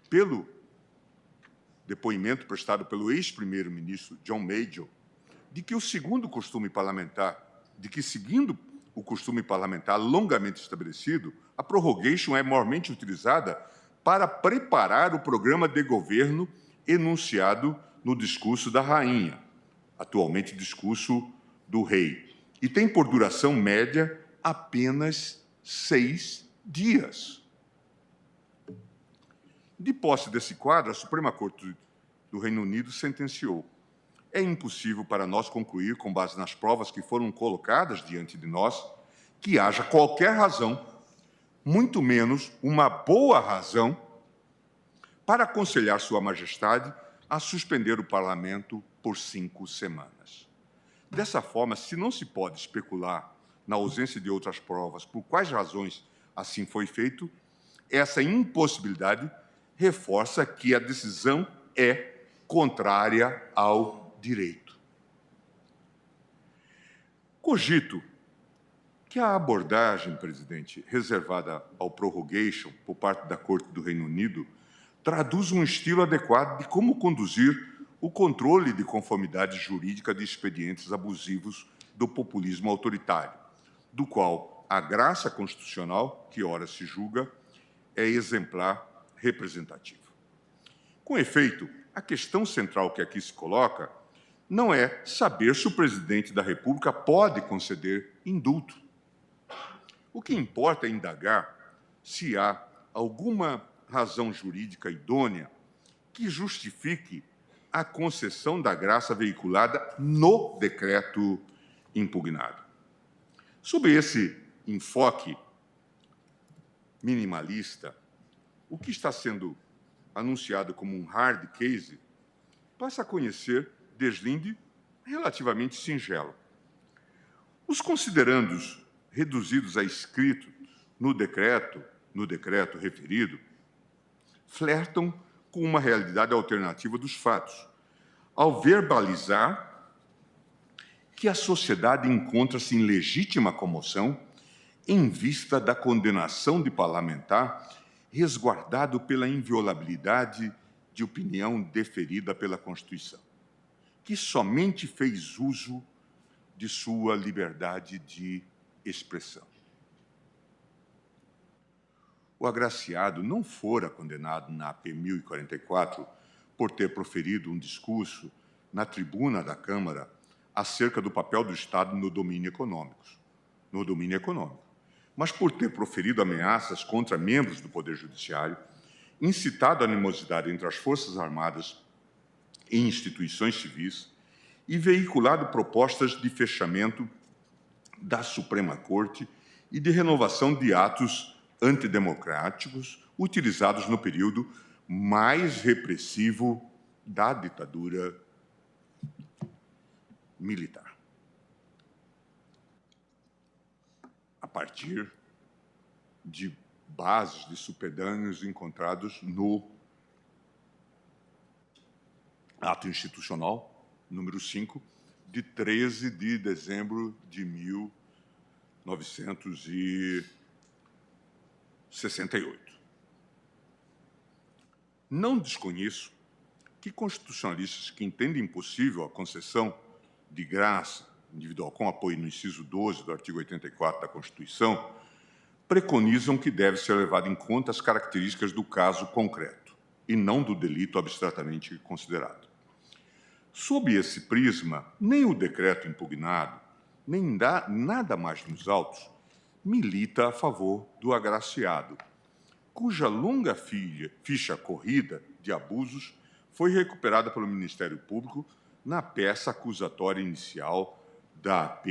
pelo depoimento prestado pelo ex-primeiro-ministro John Major de que, seguindo o costume parlamentar longamente estabelecido, a prorogation é maiormente utilizada para preparar o programa de governo enunciado no discurso da rainha, atualmente discurso do rei, e tem por duração média apenas 6 dias. De posse desse quadro, a Suprema Corte do Reino Unido sentenciou: é impossível para nós concluir, com base nas provas que foram colocadas diante de nós, que haja qualquer razão, muito menos uma boa razão, para aconselhar Sua Majestade a suspender o Parlamento por 5 semanas. Dessa forma, se não se pode especular na ausência de outras provas por quais razões assim foi feito, essa impossibilidade reforça que a decisão é contrária ao direito. Cogito que a abordagem, presidente, reservada ao prorogation por parte da Corte do Reino Unido traduz um estilo adequado de como conduzir o controle de conformidade jurídica de expedientes abusivos do populismo autoritário, do qual a graça constitucional, que ora se julga, é exemplar representativo. Com efeito, a questão central que aqui se coloca não é saber se o presidente da República pode conceder indulto. O que importa é indagar se há alguma razão jurídica idônea que justifique a concessão da graça veiculada no decreto impugnado. Sob esse enfoque minimalista, o que está sendo anunciado como um hard case passa a conhecer deslinde relativamente singelo. Os considerandos reduzidos a escrito no decreto referido flertam com uma realidade alternativa dos fatos, ao verbalizar que a sociedade encontra-se em legítima comoção em vista da condenação de parlamentar resguardado pela inviolabilidade de opinião deferida pela Constituição, que somente fez uso de sua liberdade de expressão. O agraciado não fora condenado na AP 1044 por ter proferido um discurso na tribuna da Câmara acerca do papel do Estado no domínio econômico, mas por ter proferido ameaças contra membros do Poder Judiciário, incitado a animosidade entre as Forças Armadas e instituições civis e veiculado propostas de fechamento da Suprema Corte e de renovação de atos antidemocráticos utilizados no período mais repressivo da ditadura militar. A partir de bases de supedâneos encontrados no ato institucional número 5, de 13 de dezembro de 1968. Não desconheço que constitucionalistas que entendem impossível a concessão de graça individual com apoio no inciso 12 do artigo 84 da Constituição preconizam que deve ser levado em conta as características do caso concreto e não do delito abstratamente considerado. Sob esse prisma, nem o decreto impugnado, nem nada mais nos autos, milita a favor do agraciado, cuja longa ficha corrida de abusos foi recuperada pelo Ministério Público na peça acusatória inicial da AP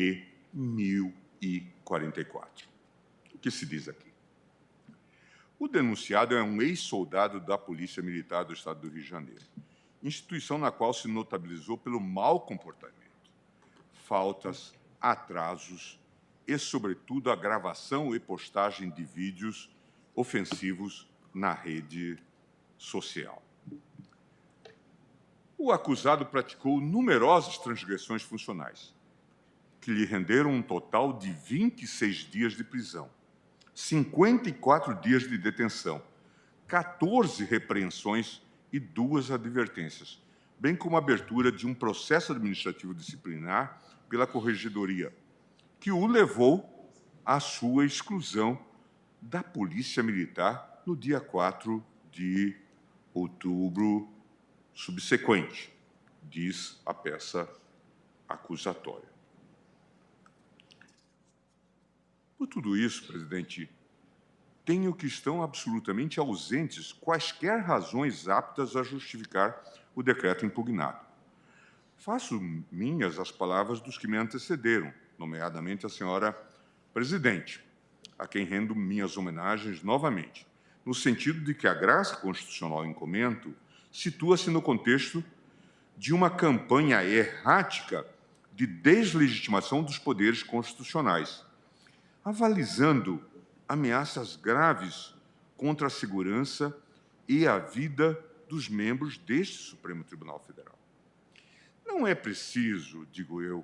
1044. O que se diz aqui? O denunciado é um ex-soldado da Polícia Militar do Estado do Rio de Janeiro, instituição na qual se notabilizou pelo mau comportamento, faltas, atrasos e, sobretudo, a gravação e postagem de vídeos ofensivos na rede social. O acusado praticou numerosas transgressões funcionais, que lhe renderam um total de 26 dias de prisão, 54 dias de detenção, 14 repreensões e 2 advertências, bem como a abertura de um processo administrativo disciplinar pela Corregedoria, que o levou à sua exclusão da Polícia Militar no dia 4 de outubro subsequente, diz a peça acusatória. Por tudo isso, presidente, tenho que estão absolutamente ausentes quaisquer razões aptas a justificar o decreto impugnado. Faço minhas as palavras dos que me antecederam, nomeadamente a senhora presidente, a quem rendo minhas homenagens novamente, no sentido de que a graça constitucional em comento situa-se no contexto de uma campanha errática de deslegitimação dos poderes constitucionais, avalizando ameaças graves contra a segurança e a vida dos membros deste Supremo Tribunal Federal. Não é preciso, digo eu,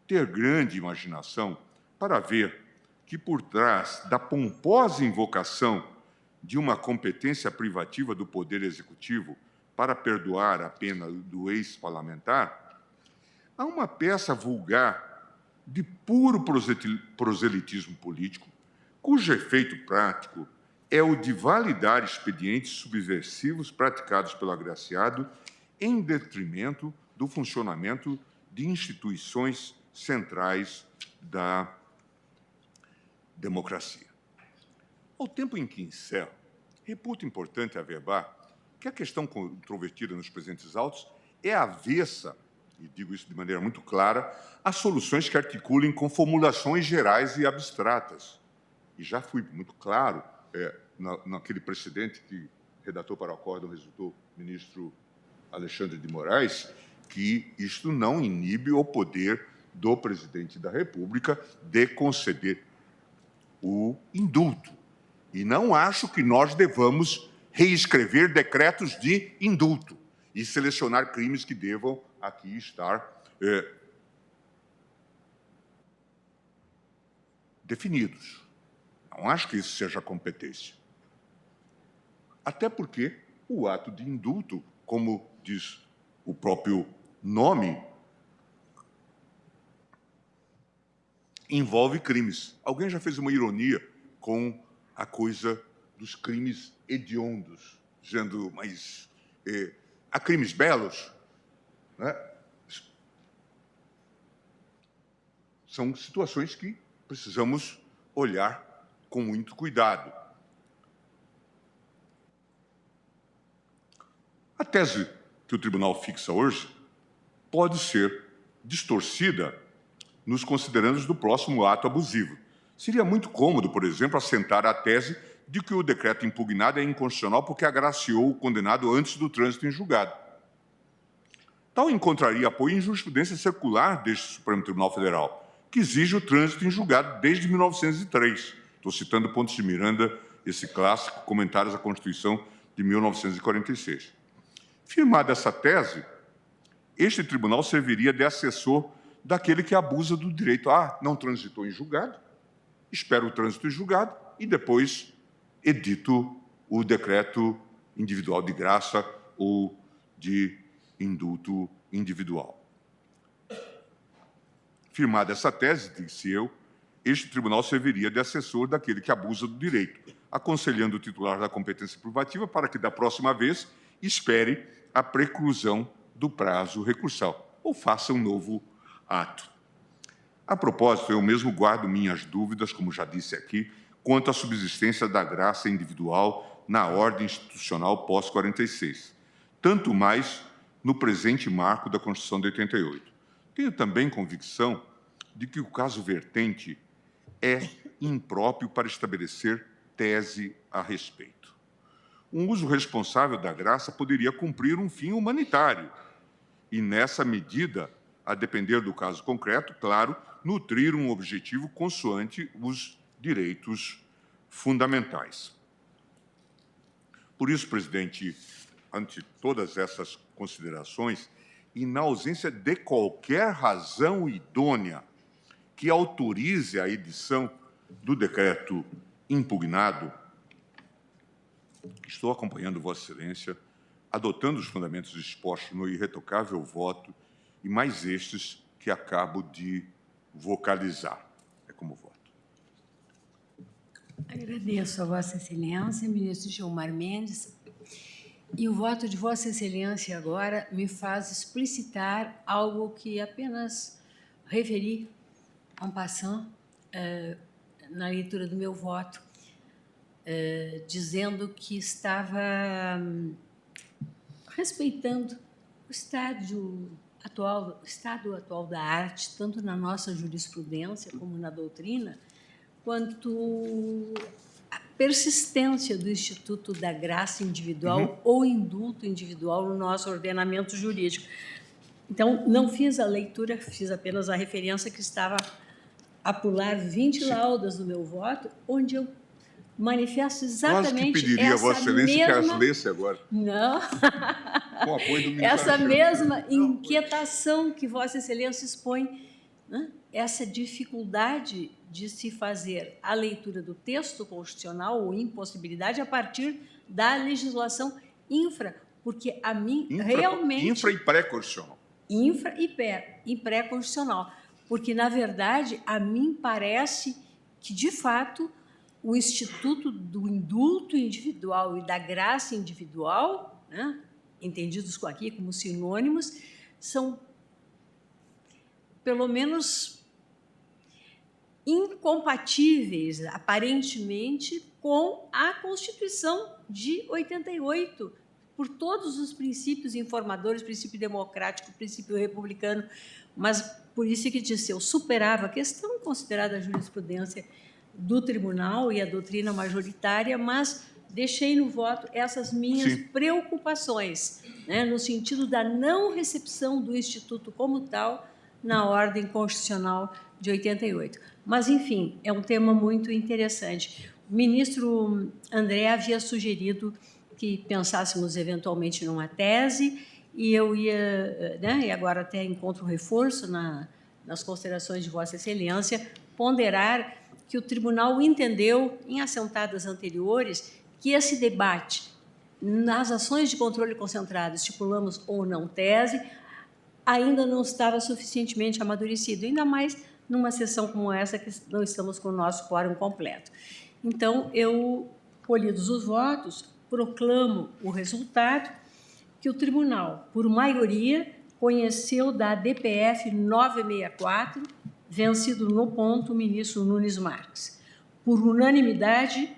ter grande imaginação para ver que, por trás da pomposa invocação de uma competência privativa do Poder Executivo para perdoar a pena do ex-parlamentar, há uma peça vulgar de puro proselitismo político, cujo efeito prático é o de validar expedientes subversivos praticados pelo agraciado em detrimento do funcionamento de instituições centrais da democracia. Ao tempo em que encerro, reputo importante averbar que a questão controvertida nos presentes autos é avessa, e digo isso de maneira muito clara, a soluções que articulem com formulações gerais e abstratas. E já fui muito claro naquele precedente que redator para o acórdão resultou o ministro Alexandre de Moraes, que isto não inibe o poder do presidente da República de conceder o indulto. E não acho que nós devamos reescrever decretos de indulto e selecionar crimes que devam aqui estar definidos. Não acho que isso seja competência. Até porque o ato de indulto, como diz o próprio nome, envolve crimes. Alguém já fez uma ironia com a coisa dos crimes hediondos, dizendo, mas há crimes belos? Né? São situações que precisamos olhar com muito cuidado. A tese que o tribunal fixa hoje pode ser distorcida nos considerandos do próximo ato abusivo. Seria muito cômodo, por exemplo, assentar a tese de que o decreto impugnado é inconstitucional porque agraciou o condenado antes do trânsito em julgado. Tal encontraria apoio em jurisprudência secular deste Supremo Tribunal Federal, que exige o trânsito em julgado desde 1903. Estou citando Pontes de Miranda, esse clássico, Comentários à Constituição de 1946. Firmada essa tese, este tribunal serviria de assessor daquele que abusa do direito. Não transitou em julgado, espero o trânsito em julgado e depois edito o decreto individual de graça ou de indulto individual. Firmada essa tese, disse eu, este tribunal serviria de assessor daquele que abusa do direito, aconselhando o titular da competência privativa para que, da próxima vez, espere a preclusão do prazo recursal ou faça um novo ato. A propósito, eu mesmo guardo minhas dúvidas, como já disse aqui, quanto à subsistência da graça individual na ordem institucional pós-46, tanto mais no presente marco da Constituição de 88. Tenho também convicção de que o caso vertente é impróprio para estabelecer tese a respeito. Um uso responsável da graça poderia cumprir um fim humanitário e, nessa medida, a depender do caso concreto, claro, nutrir um objetivo consoante os direitos fundamentais. Por isso, presidente, ante todas essas considerações, e na ausência de qualquer razão idônea que autorize a edição do decreto impugnado, estou acompanhando Vossa Excelência, adotando os fundamentos expostos no irretocável voto e mais estes que acabo de vocalizar. É como voto. Agradeço a Vossa Excelência, ministro Gilmar Mendes. E o voto de Vossa Excelência agora me faz explicitar algo que apenas referi en passant na leitura do meu voto. dizendo que estava respeitando o estado atual da arte, tanto na nossa jurisprudência como na doutrina, quanto a persistência do Instituto da Graça Individual ou Indulto Individual no nosso ordenamento jurídico. Então, não fiz a leitura, fiz apenas a referência que estava a pular 20 laudas do meu voto, onde eu manifesto exatamente Quase que pediria a Vossa Excelência que as lesse agora. Não. Com o apoio do ministro Essa Alexandre. mesma inquietação que Vossa Excelência expõe, né? Essa dificuldade de se fazer a leitura do texto constitucional ou impossibilidade a partir da legislação infra, porque a mim realmente... Infra e pré-constitucional. Infra e pré-constitucional, porque, na verdade, a mim parece que, de fato, o Instituto do Indulto Individual e da Graça Individual, né, entendidos aqui como sinônimos, são, pelo menos, incompatíveis, aparentemente, com a Constituição de 88, por todos os princípios informadores, princípio democrático, princípio republicano, mas por isso que disse, eu superava a questão considerada a jurisprudência do tribunal e a doutrina majoritária, mas deixei no voto essas minhas preocupações, né, no sentido da não recepção do Instituto como tal na ordem constitucional de 88. Mas, enfim, é um tema muito interessante. O ministro André havia sugerido que pensássemos eventualmente numa tese, e eu ia, né, e agora até encontro reforço nas considerações de Vossa Excelência, ponderar que o tribunal entendeu, em assentadas anteriores, que esse debate, nas ações de controle concentrado, estipulamos ou não tese, ainda não estava suficientemente amadurecido, ainda mais numa sessão como essa, que não estamos com o nosso quórum completo. Então, eu, colhidos os votos, proclamo o resultado que o tribunal, por maioria, conheceu da DPF 964, vencido no ponto o ministro Nunes Marques. Por unanimidade,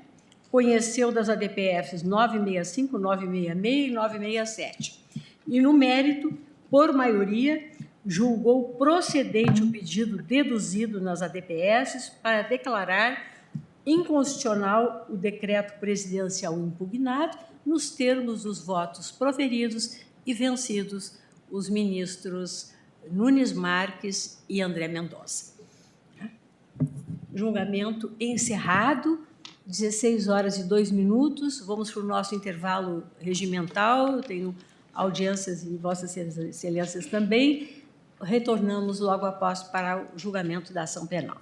conheceu das ADPFs 965, 966 e 967. E, no mérito, por maioria, julgou procedente o pedido deduzido nas ADPFs para declarar inconstitucional o decreto presidencial impugnado nos termos dos votos proferidos e vencidos os ministros Nunes Marques e André Mendonça. Julgamento encerrado, 16h02. Vamos para o nosso intervalo regimental. Eu tenho audiências e Vossas Excelências também. Retornamos logo após para o julgamento da ação penal.